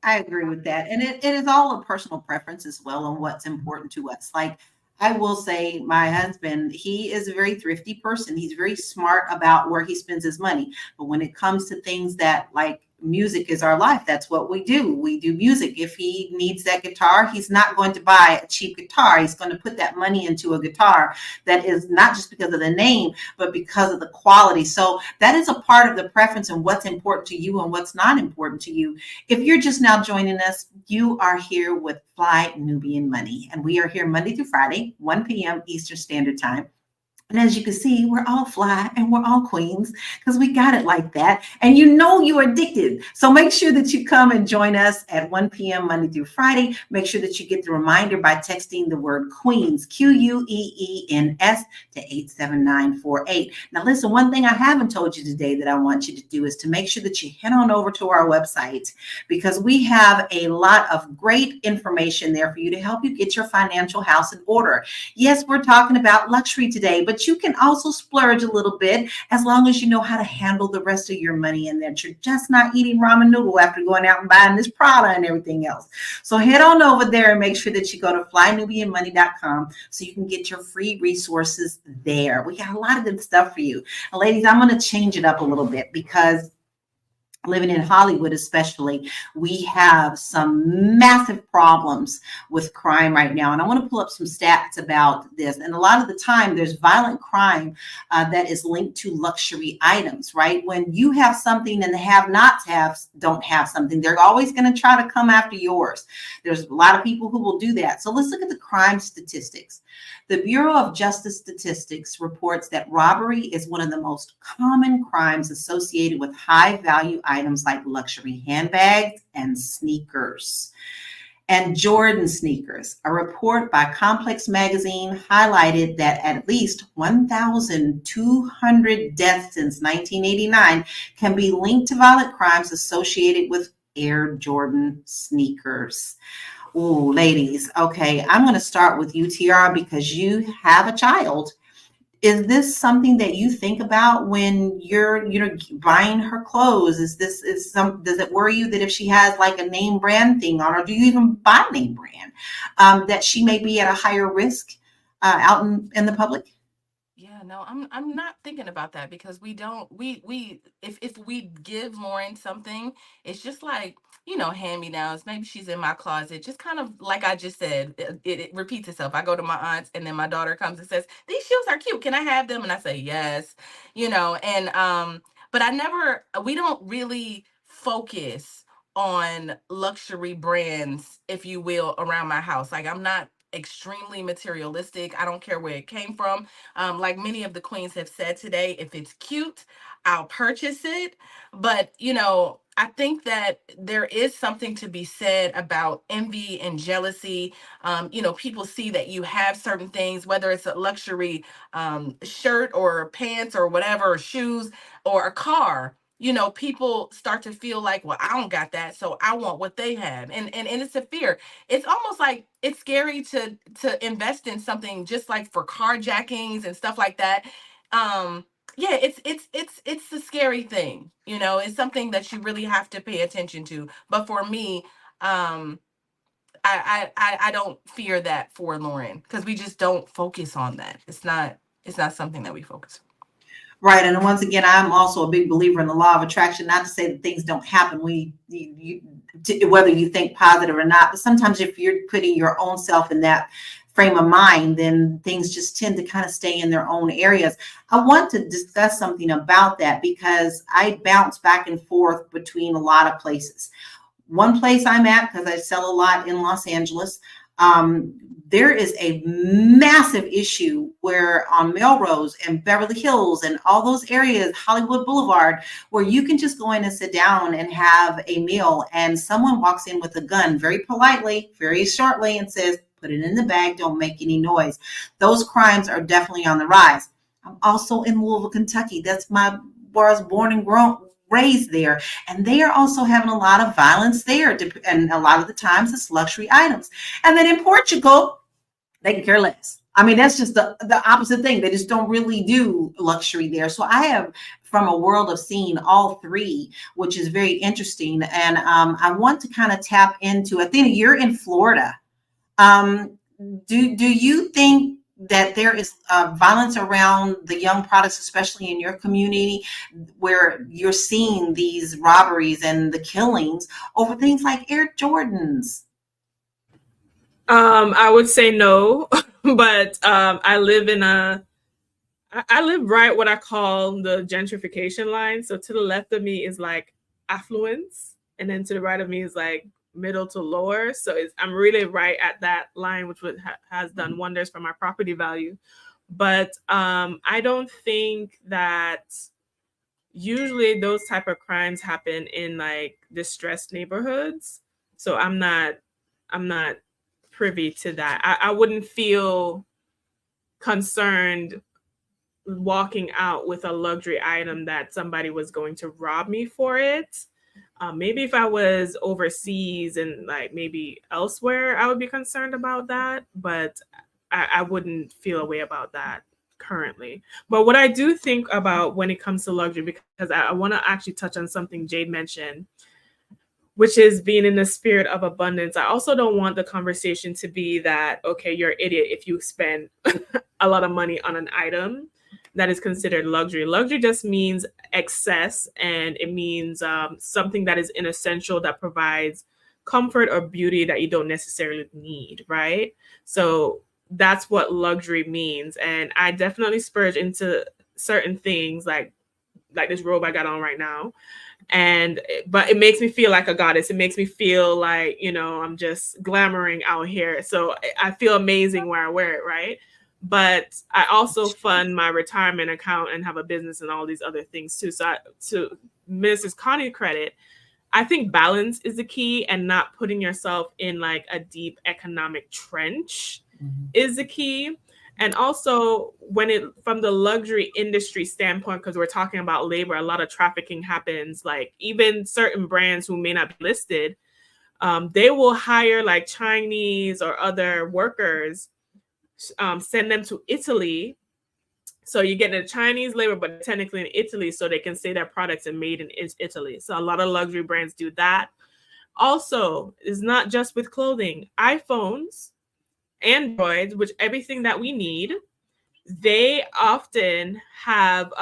I agree with that. And it is all a personal preference as well on what's important to us. Like I will say my husband, he is a very thrifty person. He's very smart about where he spends his money. But when it comes to things that like music is our life, that's what we do. We do music. If he needs that guitar, he's not going to buy a cheap guitar. He's going to put that money into a guitar that is not just because of the name, but because of the quality. So that is a part of the preference and what's important to you and what's not important to you. If you're just now joining us, you are here with Fly Nubian Money, and we are here Monday through Friday, 1 p.m. Eastern Standard Time. And as you can see, we're all fly and we're all queens because we got it like that. And you know you're addicted. So make sure that you come and join us at 1 p.m. Monday through Friday. Make sure that you get the reminder by texting the word Queens, Queens, to 87948. Now, listen, one thing I haven't told you today that I want you to do is to make sure that you head on over to our website because we have a lot of great information there for you to help you get your financial house in order. Yes, we're talking about luxury today, but you can also splurge a little bit as long as you know how to handle the rest of your money and that you're just not eating ramen noodle after going out and buying this Prada and everything else. So head on over there and make sure that you go to flynubianmoney.com so you can get your free resources there. We got a lot of good stuff for you. And ladies, I'm going to change it up a little bit because living in Hollywood, especially, we have some massive problems with crime right now. And I want to pull up some stats about this. And a lot of the time, there's violent crime that is linked to luxury items, right? When you have something and the have-nots don't have something, they're always going to try to come after yours. There's a lot of people who will do that. So let's look at the crime statistics. The Bureau of Justice Statistics reports that robbery is one of the most common crimes associated with high-value items like luxury handbags and sneakers. And Jordan sneakers. A report by Complex Magazine highlighted that at least 1,200 deaths since 1989 can be linked to violent crimes associated with Air Jordan sneakers. Ooh, ladies. Okay, I'm going to start with you, TR, because you have a child. Is this something that you think about when you're, buying her clothes? Does it worry you that if she has like a name brand thing on, or do you even buy name brand, that she may be at a higher risk out in the public? Yeah, no, I'm not thinking about that because we don't we if we give Lauren something, it's just like, hand-me-downs. Maybe she's in my closet, just kind of like I just said, it repeats itself. I go to my aunt's and then my daughter comes and says, "These shoes are cute. Can I have them?" And I say, "Yes." And but we don't really focus on luxury brands, if you will, around my house. Like I'm not extremely materialistic. I don't care where it came from. Like many of the queens have said today, if it's cute, I'll purchase it. But, I think that there is something to be said about envy and jealousy. People see that you have certain things, whether it's a luxury shirt or pants or whatever, or shoes or a car. People start to feel like, well, I don't got that, so I want what they have. And it's a fear. It's almost like it's scary to invest in something just like for carjackings and stuff like that. Yeah, it's a scary thing. It's something that you really have to pay attention to. But for me, um, I don't fear that for Lauren because we just don't focus on that. It's not something that we focus on. Right. And once again, I'm also a big believer in the law of attraction, not to say that things don't happen whether you think positive or not, but sometimes if you're putting your own self in that frame of mind, then things just tend to kind of stay in their own areas. I want to discuss something about that because I bounce back and forth between a lot of places. One place I'm at, because I sell a lot in Los Angeles, There is a massive issue where on Melrose and Beverly Hills and all those areas, Hollywood Boulevard, where you can just go in and sit down and have a meal, and someone walks in with a gun very politely, very shortly, and says, put it in the bag, don't make any noise. Those crimes are definitely on the rise. I'm also in Louisville, Kentucky. That's where I was born and raised there. And they are also having a lot of violence there. And a lot of the times it's luxury items. And then in Portugal, they can care less. I mean, that's just the opposite thing. They just don't really do luxury there. So I have from a world of seeing all three, which is very interesting. And I want to kind of tap into, Athena, you're in Florida. Do you think that there is violence around the young products, especially in your community, where you're seeing these robberies and the killings over things like Air Jordans? I would say no, but I live right what I call the gentrification line. So to the left of me is like affluence, and then to the right of me is like middle to lower. So I'm really right at that line, which has done wonders for my property value. But I don't think that usually those type of crimes happen in like distressed neighborhoods. So I'm not privy to that. I wouldn't feel concerned walking out with a luxury item that somebody was going to rob me for it. Maybe if I was overseas and like maybe elsewhere, I would be concerned about that, but I wouldn't feel a way about that currently. But what I do think about when it comes to luxury, because I want to actually touch on something Jade mentioned, which is being in the spirit of abundance. I also don't want the conversation to be that, okay, you're an idiot if you spend a lot of money on an item that is considered luxury. Luxury just means excess, and it means something that is inessential that provides comfort or beauty that you don't necessarily need, right? So that's what luxury means. And I definitely splurge into certain things like this robe I got on right now. But it makes me feel like a goddess. It makes me feel like, I'm just glamoring out here. So I feel amazing when I wear it, right? But I also fund my retirement account and have a business and all these other things too. So to Mrs. Connie's credit, I think balance is the key, and not putting yourself in like a deep economic trench is the key. And also from the luxury industry standpoint, because we're talking about labor, a lot of trafficking happens. Like even certain brands who may not be listed, they will hire like Chinese or other workers, send them to Italy. So you get the Chinese labor, but technically in Italy, so they can say their products are made in Italy. So a lot of luxury brands do that. Also, it's not just with clothing. iPhones, Androids, which everything that we need, they often have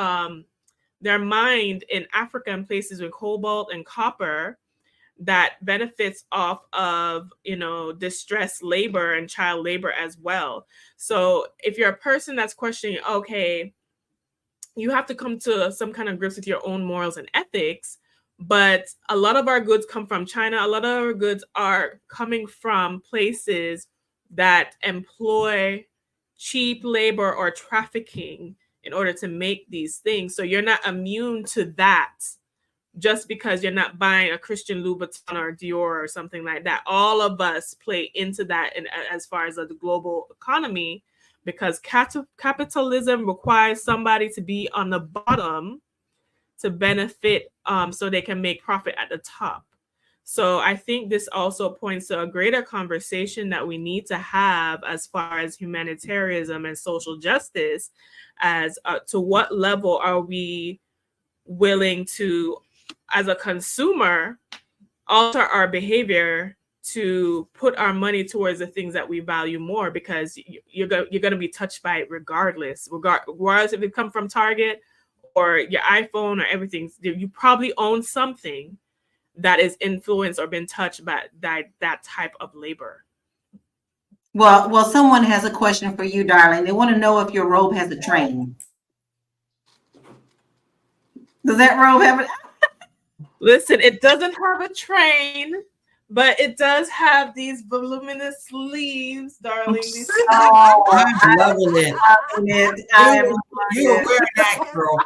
their mined in Africa and places with cobalt and copper that benefits off of, distressed labor and child labor as well. So if you're a person that's questioning, okay, you have to come to some kind of grips with your own morals and ethics, but a lot of our goods come from China. A lot of our goods are coming from places that employ cheap labor or trafficking in order to make these things. So you're not immune to that just because you're not buying a Christian Louboutin or Dior or something like that. All of us play into that as far as the global economy, because capitalism requires somebody to be on the bottom to benefit, so they can make profit at the top. So I think this also points to a greater conversation that we need to have as far as humanitarianism and social justice, as to what level are we willing to, as a consumer, alter our behavior to put our money towards the things that we value more, because you're going to be touched by it regardless if it come from Target or your iPhone or everything. You probably own something that is influenced or been touched by that type of labor. Well, someone has a question for you, darling. They want to know if your robe has a train. Does that robe have it? Listen, it doesn't have a train, but it does have these voluminous sleeves, darling. These Oh, I'm loving it. loving it. I am You're loving it. wearing that, girl.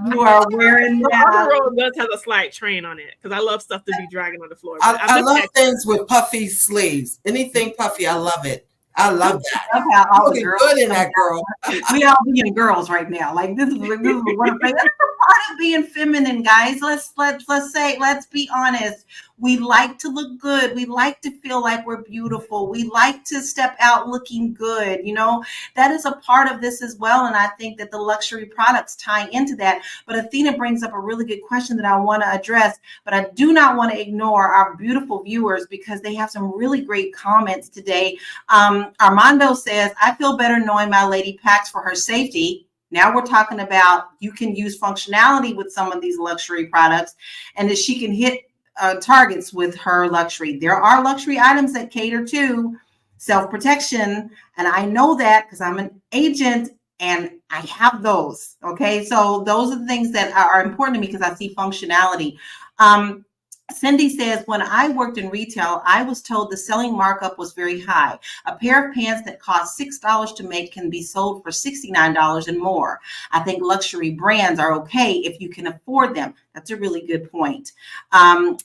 You are wearing the that. other robe does have a slight train on it because I love stuff to be dragging on the floor. But I I'm love just things with puffy sleeves. Anything puffy, I love it. I love that. Love how all the Looking girls good in come that, down. girl. We all being girls right now. Like this is one of the things. That's a part of being feminine, guys. Let's be honest. We like to look good. We like to feel like we're beautiful. We like to step out looking good. You know, that is a part of this as well. And I think that the luxury products tie into that. But Athena brings up a really good question that I want to address. But I do not want to ignore our beautiful viewers because they have some really great comments today. Armando says, I feel better knowing my lady packs for her safety. Now we're talking about you can use functionality with some of these luxury products and that she can hit targets with her luxury. There are luxury items that cater to self-protection. And I know that because I'm an agent and I have those. Okay. So those are the things that are important to me because I see functionality. Cindy says, when I worked in retail, I was told the selling markup was very high. A pair of pants that cost $6 to make can be sold for $69 and more. I think luxury brands are okay if you can afford them. That's a really good point. And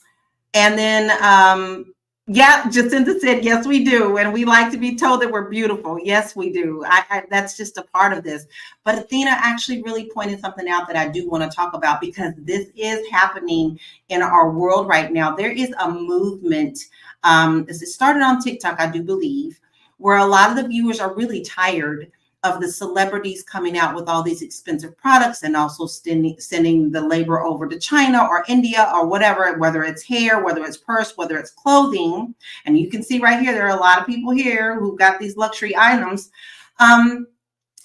then, yeah, Jacinta said, yes, we do. And we like to be told that we're beautiful. Yes, we do. That's just a part of this. But Athena actually really pointed something out that I do want to talk about because this is happening in our world right now. There is a movement. It started on TikTok, I do believe, where a lot of the viewers are really tired of the celebrities coming out with all these expensive products and also sending the labor over to China or India or whatever, whether it's hair, whether it's purse, whether it's clothing. And you can see right here, there are a lot of people here who've got these luxury items.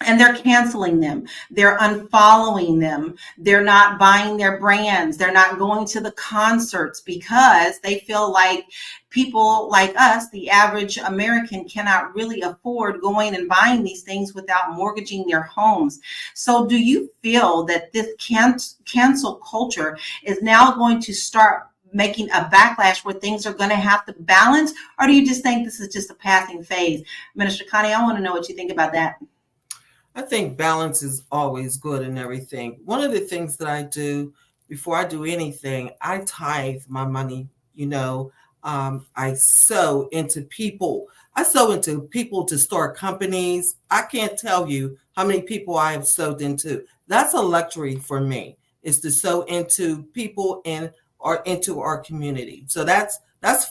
And they're canceling them. They're unfollowing them. They're not buying their brands. They're not going to the concerts because they feel like people like us, the average American, cannot really afford going and buying these things without mortgaging their homes. So do you feel that this cancel culture is now going to start making a backlash where things are going to have to balance? Or do you just think this is just a passing phase? Minister Connie, I want to know what you think about that. I think balance is always good and everything. One of the things that I do before I do anything, I tithe my money. You know, I sow into people. I sow into people to start companies. I can't tell you how many people I have sowed into. That's a luxury for me, is to sow into people or into our community. So that's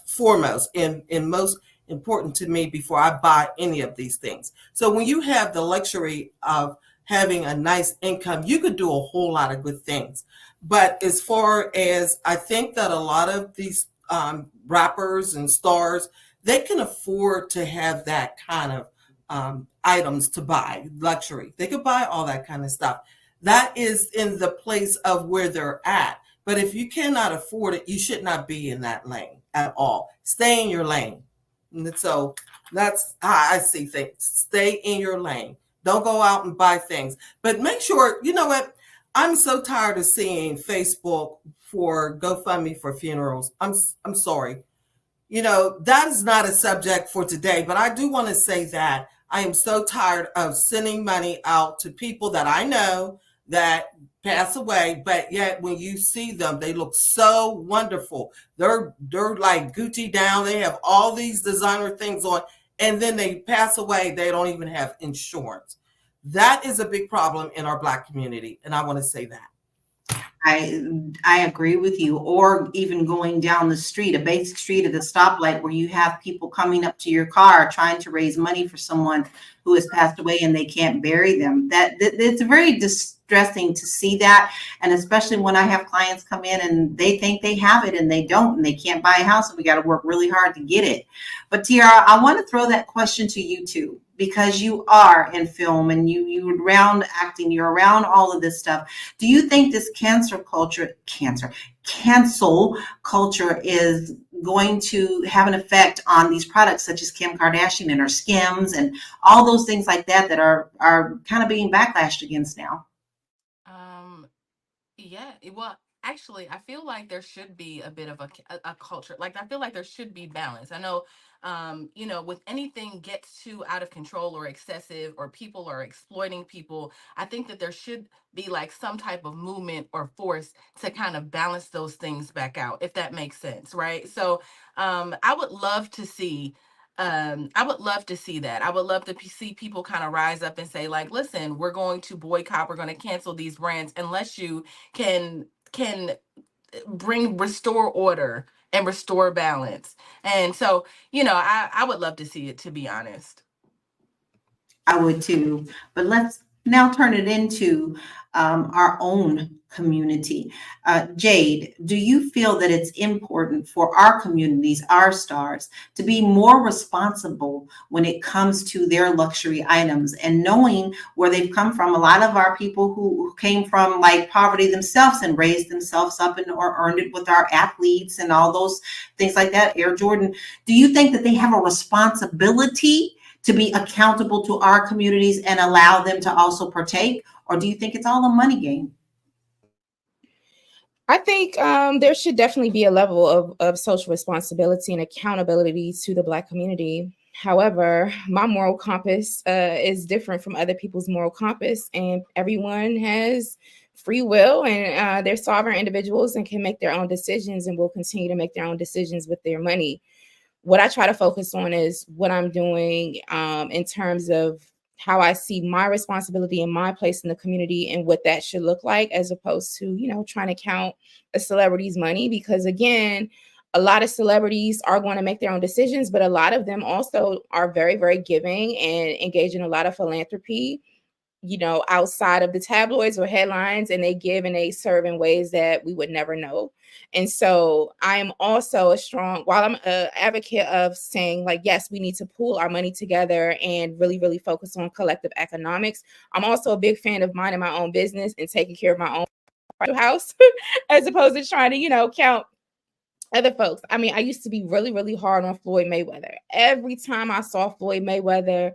foremost and most important to me before I buy any of these things. So when you have the luxury of having a nice income, you could do a whole lot of good things. But as far as I think that a lot of these rappers and stars, they can afford to have that kind of items to buy, luxury. They could buy all that kind of stuff. That is in the place of where they're at. But if you cannot afford it, you should not be in that lane at all. Stay in your lane. And so that's how I see things. Stay in your lane. Don't go out and buy things. But make sure, you know what? I'm so tired of seeing Facebook for GoFundMe for funerals. I'm sorry. You know, that is not a subject for today, but I do want to say that I am so tired of sending money out to people that I know that pass away, but yet when you see them, they look so wonderful. They're like Gucci down. They have all these designer things on, and then they pass away. They don't even have insurance. That is a big problem in our Black community, and I want to say that. I agree with you. Or even going down the street, a basic street at a stoplight where you have people coming up to your car trying to raise money for someone who has passed away and they can't bury them. That it's very distressing to see that. And especially when I have clients come in and they think they have it and they don't, and they can't buy a house, and we got to work really hard to get it. But Tiara, I want to throw that question to you too, because you are in film and you around acting, you're around all of this stuff. Do you think this cancel culture is going to have an effect on these products such as Kim Kardashian and her Skims and all those things like that that are kind of being backlashed against now? Yeah, well, Actually, I feel like there should be a bit of a culture. Like, I feel like there should be balance. I know, with anything gets too out of control or excessive, or people are exploiting people, I think that there should be like some type of movement or force to kind of balance those things back out, if that makes sense, right? So, I would love to see. I would love to see that. I would love to see people kind of rise up and say, like, listen, we're going to boycott, we're going to cancel these brands unless you can restore order and restore balance. And so, I would love to see it, to be honest. I would too. But let's now turn it into our own community. Jade, do you feel that it's important for our communities, our stars, to be more responsible when it comes to their luxury items and knowing where they've come from? A lot of our people who came from like poverty themselves and raised themselves up and or earned it with our athletes and all those things like that, Air Jordan. Do you think that they have a responsibility to be accountable to our communities and allow them to also partake? Or do you think it's all a money game? I think there should definitely be a level of social responsibility and accountability to the Black community. However, my moral compass is different from other people's moral compass, and everyone has free will, and they're sovereign individuals and can make their own decisions and will continue to make their own decisions with their money. What I try to focus on is what I'm doing in terms of how I see my responsibility and my place in the community and what that should look like, as opposed to, trying to count a celebrity's money. Because again, a lot of celebrities are going to make their own decisions, but a lot of them also are very, very giving and engage in a lot of philanthropy, outside of the tabloids or headlines, and they give and they serve in ways that we would never know. And so I am also while I'm an advocate of saying, like, yes, we need to pool our money together and really, really focus on collective economics. I'm also a big fan of minding my own business and taking care of my own house as opposed to trying to, count other folks. I mean, I used to be really, really hard on Floyd Mayweather. Every time I saw Floyd Mayweather,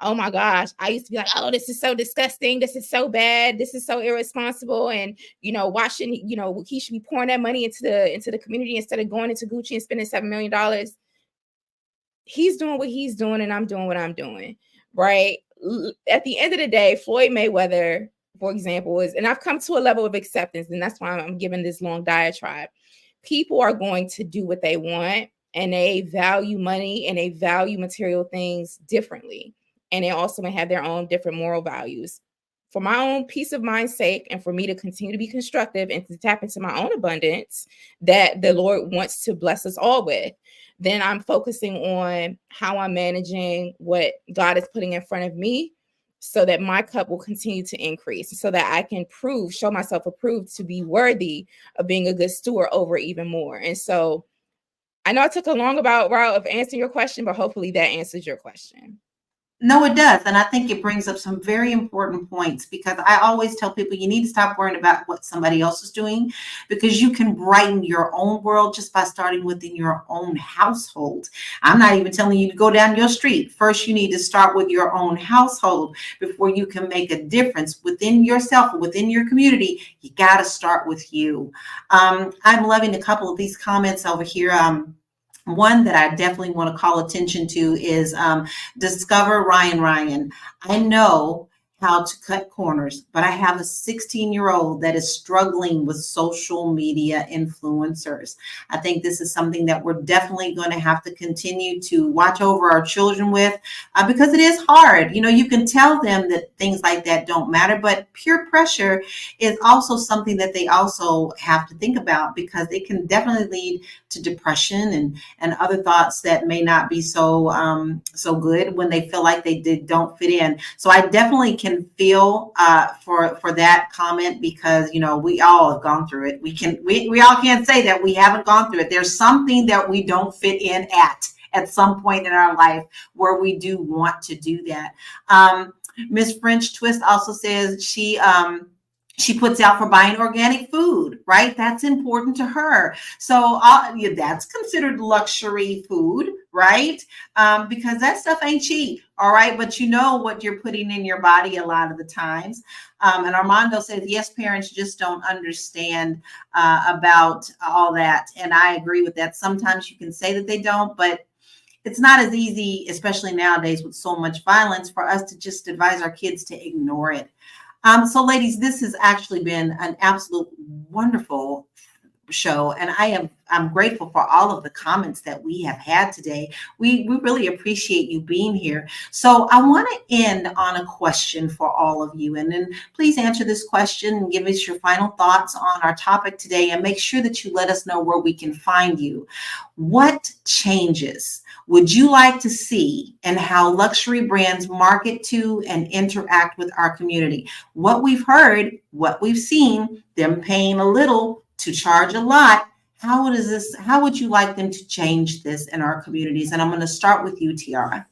oh my gosh, I used to be like, oh, this is so disgusting. This is so bad. This is so irresponsible. And, watching, he should be pouring that money into the community instead of going into Gucci and spending $7 million. He's doing what he's doing and I'm doing what I'm doing. Right. At the end of the day, Floyd Mayweather, for example, and I've come to a level of acceptance, and that's why I'm giving this long diatribe. People are going to do what they want, and they value money and they value material things differently. And they also may have their own different moral values. For my own peace of mind's sake, and for me to continue to be constructive and to tap into my own abundance that the Lord wants to bless us all with, then I'm focusing on how I'm managing what God is putting in front of me so that my cup will continue to increase, so that I can show myself approved to be worthy of being a good steward over even more. And so I know I took a long route of answering your question, but hopefully that answers your question. No, it does. And I think it brings up some very important points, because I always tell people you need to stop worrying about what somebody else is doing, because you can brighten your own world just by starting within your own household. I'm not even telling you to go down your street. First, you need to start with your own household before you can make a difference within yourself, within your community. You got to start with you. I'm loving a couple of these comments over here. One that I definitely want to call attention to is Discover Ryan. I know how to cut corners, but I have a 16-year-old that is struggling with social media influencers. I think this is something that we're definitely going to have to continue to watch over our children with, because it is hard. You can tell them that things like that don't matter, but peer pressure is also something that they also have to think about, because it can definitely lead to depression and other thoughts that may not be so good when they feel like they don't fit in. So I definitely can feel for that comment, because we all have gone through it. We all can't say that we haven't gone through it. There's something that we don't fit in at some point in our life where we do want to do that. Miss French Twist also says she puts out for buying organic food, right? That's important to her. So that's considered luxury food, right? Because that stuff ain't cheap, all right? But you know what you're putting in your body a lot of the times. And Armando says, yes, parents just don't understand about all that. And I agree with that. Sometimes you can say that they don't, but it's not as easy, especially nowadays with so much violence, for us to just advise our kids to ignore it. So ladies, this has actually been an absolute wonderful show, and I'm grateful for all of the comments that we have had today. We really appreciate you being here. So I want to end on a question for all of you, and then please answer this question and give us your final thoughts on our topic today, and make sure that you let us know where we can find you. What changes would you like to see in how luxury brands market to and interact with our community? What we've heard, what we've seen, them paying a little to charge a lot. How would you like them to change this in our communities? And I'm going to start with you, Tiara.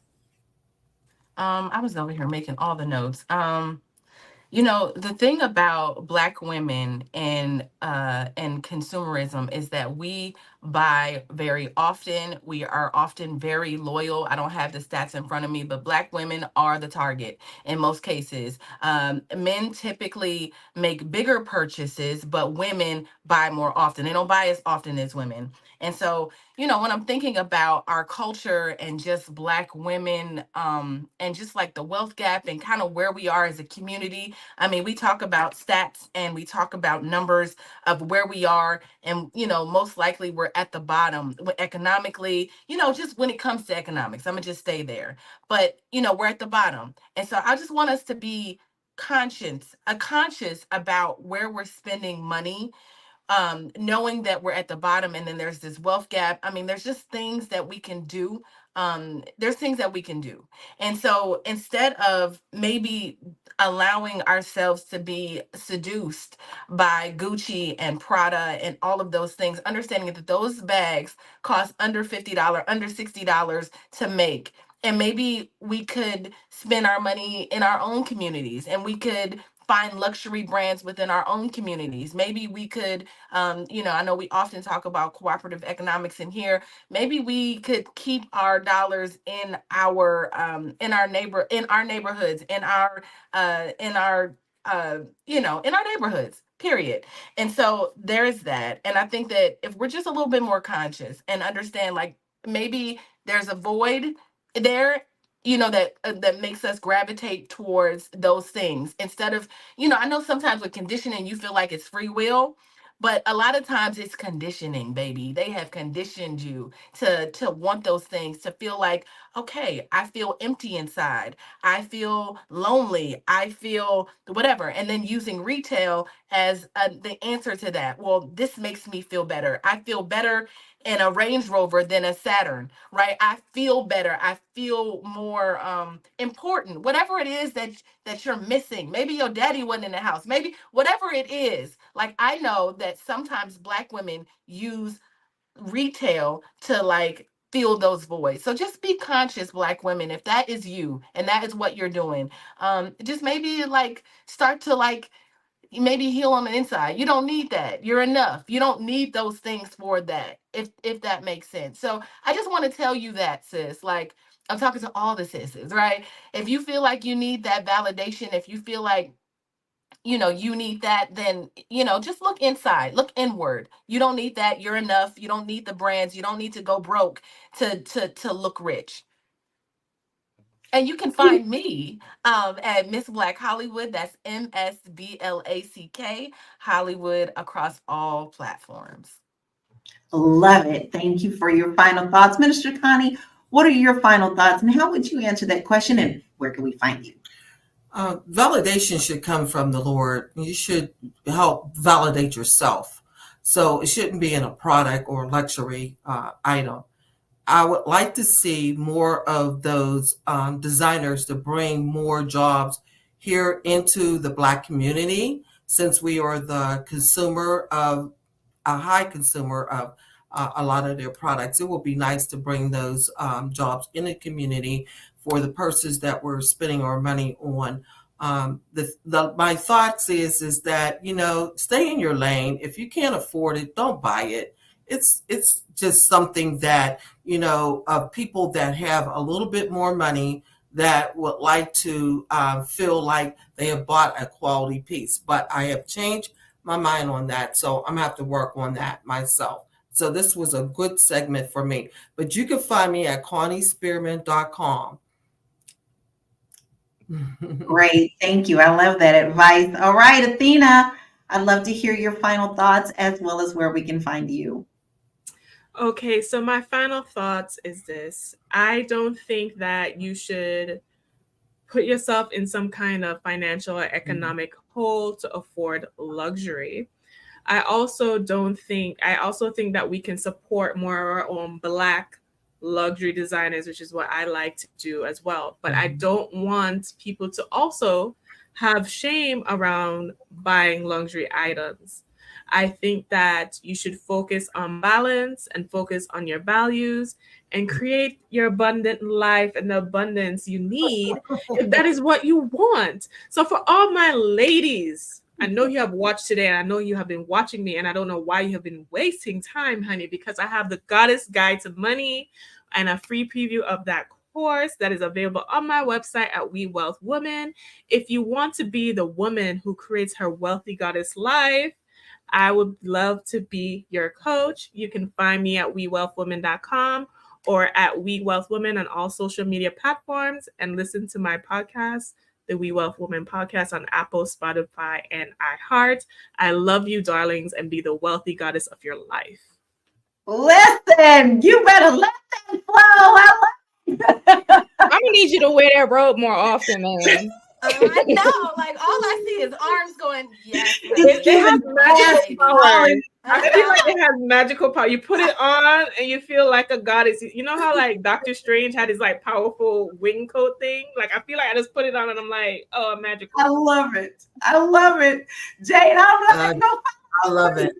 I was over here making all the notes. The thing about Black women and consumerism is that we buy very often. We are often very loyal. I don't have the stats in front of me, but Black women are the target in most cases. Men typically make bigger purchases, but women buy more often. They don't buy as often as women. And so, when I'm thinking about our culture and just Black women, and just like the wealth gap and kind of where we are as a community. I mean, we talk about stats and we talk about numbers of where we are. And, most likely we're at the bottom economically, just when it comes to economics. I'm going to just stay there. But, we're at the bottom. And so I just want us to be conscious about where we're spending money, knowing that we're at the bottom and then there's this wealth gap. I mean, there's just things that we can do. There's things that we can do. And so instead of maybe allowing ourselves to be seduced by Gucci and Prada and all of those things, understanding that those bags cost under $50, under $60 to make. And maybe we could spend our money in our own communities, and we could find luxury brands within our own communities. Maybe we could, I know we often talk about cooperative economics in here. Maybe we could keep our dollars in our neighborhoods, in our neighborhoods. Period. And so there's that. And I think that if we're just a little bit more conscious and understand, like, maybe there's a void there, that makes us gravitate towards those things instead of, I know sometimes with conditioning you feel like it's free will, but a lot of times it's conditioning, baby. They have conditioned you to want those things, to feel like, okay, I feel empty inside, I feel lonely, I feel whatever, and then using retail as the answer to that. Well, this makes me feel better. I feel better in a Range Rover than a Saturn, right? I feel better. I feel more important. Whatever it is that you're missing. Maybe your daddy wasn't in the house. Maybe whatever it is. Like, I know that sometimes Black women use retail to like fill those voids. So just be conscious, Black women, if that is you and that is what you're doing. Just maybe like start to like maybe heal on the inside. You don't need that. You're enough. You don't need those things for that, if that makes sense. So I just want to tell you that, sis. Like, I'm talking to all the sisters, right? If you feel like you need that validation, if you feel like you need that, then just look inside, look inward. You don't need that. You're enough. You don't need the brands. You don't need to go broke to look rich. And you can find me at Miss Black Hollywood. That's MSBLACK Hollywood across all platforms. Love it. Thank you for your final thoughts. Minister Connie, what are your final thoughts, and how would you answer that question, and where can we find you? Validation should come from the Lord. You should help validate yourself. So it shouldn't be in a product or luxury item. I would like to see more of those designers to bring more jobs here into the Black community, since we are the consumer of a high consumer of a lot of their products. It would be nice to bring those jobs in the community for the purses that we're spending our money on. My thoughts is that, stay in your lane. If you can't afford it, don't buy it. It's just something that, people that have a little bit more money that would like to feel like they have bought a quality piece. But I have changed my mind on that, so I'm gonna have to work on that myself. So this was a good segment for me. But you can find me at ConnieSpearman.com. Great. Thank you. I love that advice. All right, Athena, I'd love to hear your final thoughts as well as where we can find you. Okay, so my final thoughts is this. I don't think that you should put yourself in some kind of financial or economic hole to afford luxury. I also think that we can support more of our own Black luxury designers, which is what I like to do as well. But I don't want people to also have shame around buying luxury items. I think that you should focus on balance and focus on your values and create your abundant life and the abundance you need if that is what you want. So for all my ladies, I know you have watched today and I know you have been watching me, and I don't know why you have been wasting time, honey, because I have the Goddess Guide to Money and a free preview of that course that is available on my website at We Wealth Women. If you want to be the woman who creates her wealthy goddess life, I would love to be your coach. You can find me at wewealthwomen.com or at We Wealth Women on all social media platforms, and listen to my podcast, the We Wealth Women podcast, on Apple, Spotify, and iHeart. I love you, darlings, and be the wealthy goddess of your life. Listen, you better let that flow. I love I'm gonna need you to wear that robe more often, man. I know, like all I see is arms going, yes. It has magical powers. I feel like it it has magical power. You put it on and you feel like a goddess. You know how like Doctor Strange had his like powerful wing coat thing? Like I feel like I just put it on and I'm like, oh, magical. I love it. I love it. Jade, I love it.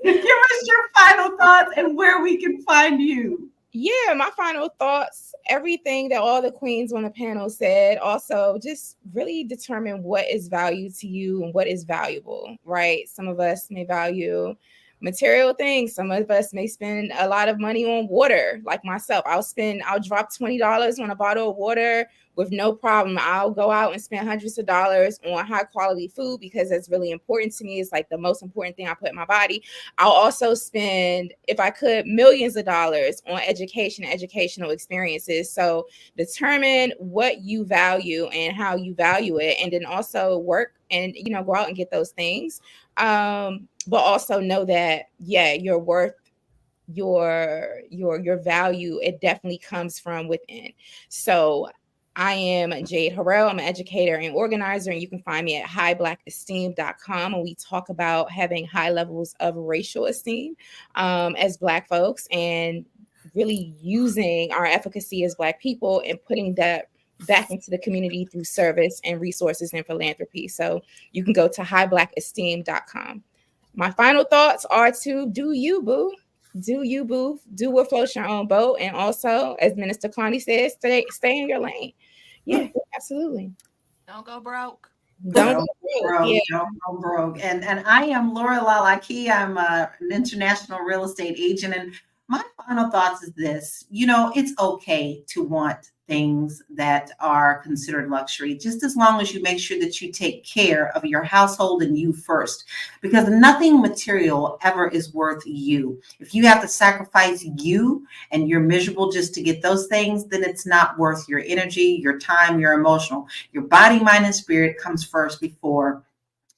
Give us your final thoughts and where we can find you. Yeah, my final thoughts, everything that all the queens on the panel said. Also, just really determine what is value to you and what is valuable, right? Some of us may value material things. Some of us may spend a lot of money on water, like myself. I'll drop $20 on a bottle of water with no problem. I'll go out and spend hundreds of dollars on high quality food because that's really important to me. It's like the most important thing I put in my body. I'll also spend, if I could, millions of dollars on education and educational experiences. So determine what you value and how you value it, and then also work and, go out and get those things. But also know that, your worth, your value, it definitely comes from within. So I am Jade Harrell. I'm an educator and organizer, and you can find me at highblackesteem.com. And we talk about having high levels of racial esteem as Black folks, and really using our efficacy as Black people and putting that back into the community through service and resources and philanthropy. So you can go to highblackesteem.com. My final thoughts are to do you, boo. Do you, boo. Do what floats your own boat. And also, as Minister Connie says, stay in your lane. Yeah, absolutely. Don't go broke. Don't go broke. And I am Laura Lalaki. I'm an international real estate agent. And my final thoughts is this: it's okay to want things that are considered luxury, just as long as you make sure that you take care of your household and you first, because nothing material ever is worth you. If you have to sacrifice you and you're miserable just to get those things, then it's not worth your energy, your time, your emotional. Your body, mind, and spirit comes first before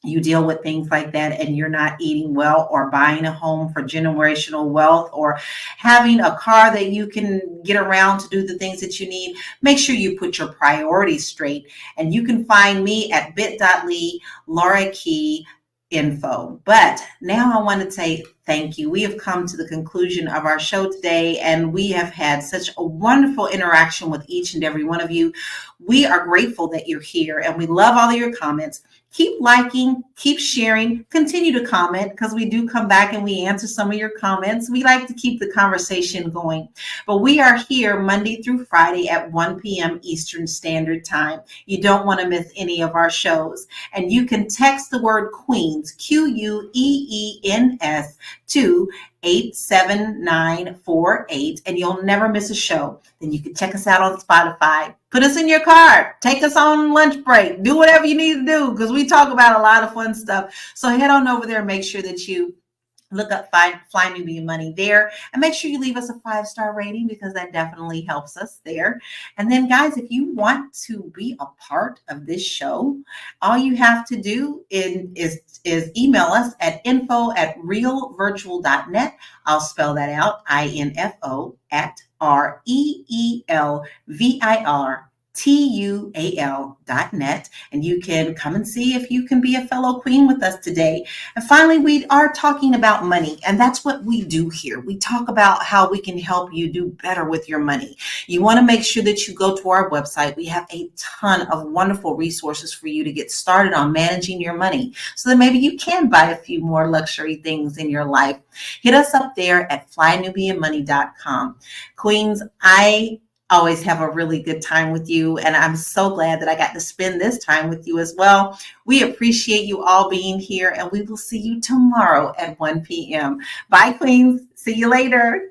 you deal with things like that, and you're not eating well or buying a home for generational wealth or having a car that you can get around to do the things that you need. Make sure you put your priorities straight. And you can find me at bit.ly Laura Key Info. But now I want to say thank you. We have come to the conclusion of our show today, and we have had such a wonderful interaction with each and every one of you. We are grateful that you're here, and we love all of your comments. Keep liking, keep sharing, continue to comment, because we do come back and we answer some of your comments. We like to keep the conversation going. But we are here Monday through Friday at 1 p.m. Eastern Standard Time. You don't want to miss any of our shows. And you can text the word Queens, Queens, to 87948, and you'll never miss a show. Then you can check us out on Spotify. Put us in your car. Take us on lunch break. Do whatever you need to do, because we talk about a lot of fun stuff. So head on over there and make sure that you look up Fly Nubian Money there, and make sure you leave us a 5-star rating, because that definitely helps us there. And then, guys, if you want to be a part of this show, all you have to do is email us at info@realvirtual.net. I'll spell that out, info at REELVIRTUAL.net, and you can come and see if you can be a fellow queen with us today. And finally, we are talking about money, and that's what we do here. We talk about how we can help you do better with your money. You want to make sure that you go to our website. We have a ton of wonderful resources for you to get started on managing your money, so that maybe you can buy a few more luxury things in your life. Hit us up there at flynubianmoney.com. Queens, I always have a really good time with you, and I'm so glad that I got to spend this time with you as well. We appreciate you all being here, and we will see you tomorrow at 1 p.m. Bye, Queens. See you later.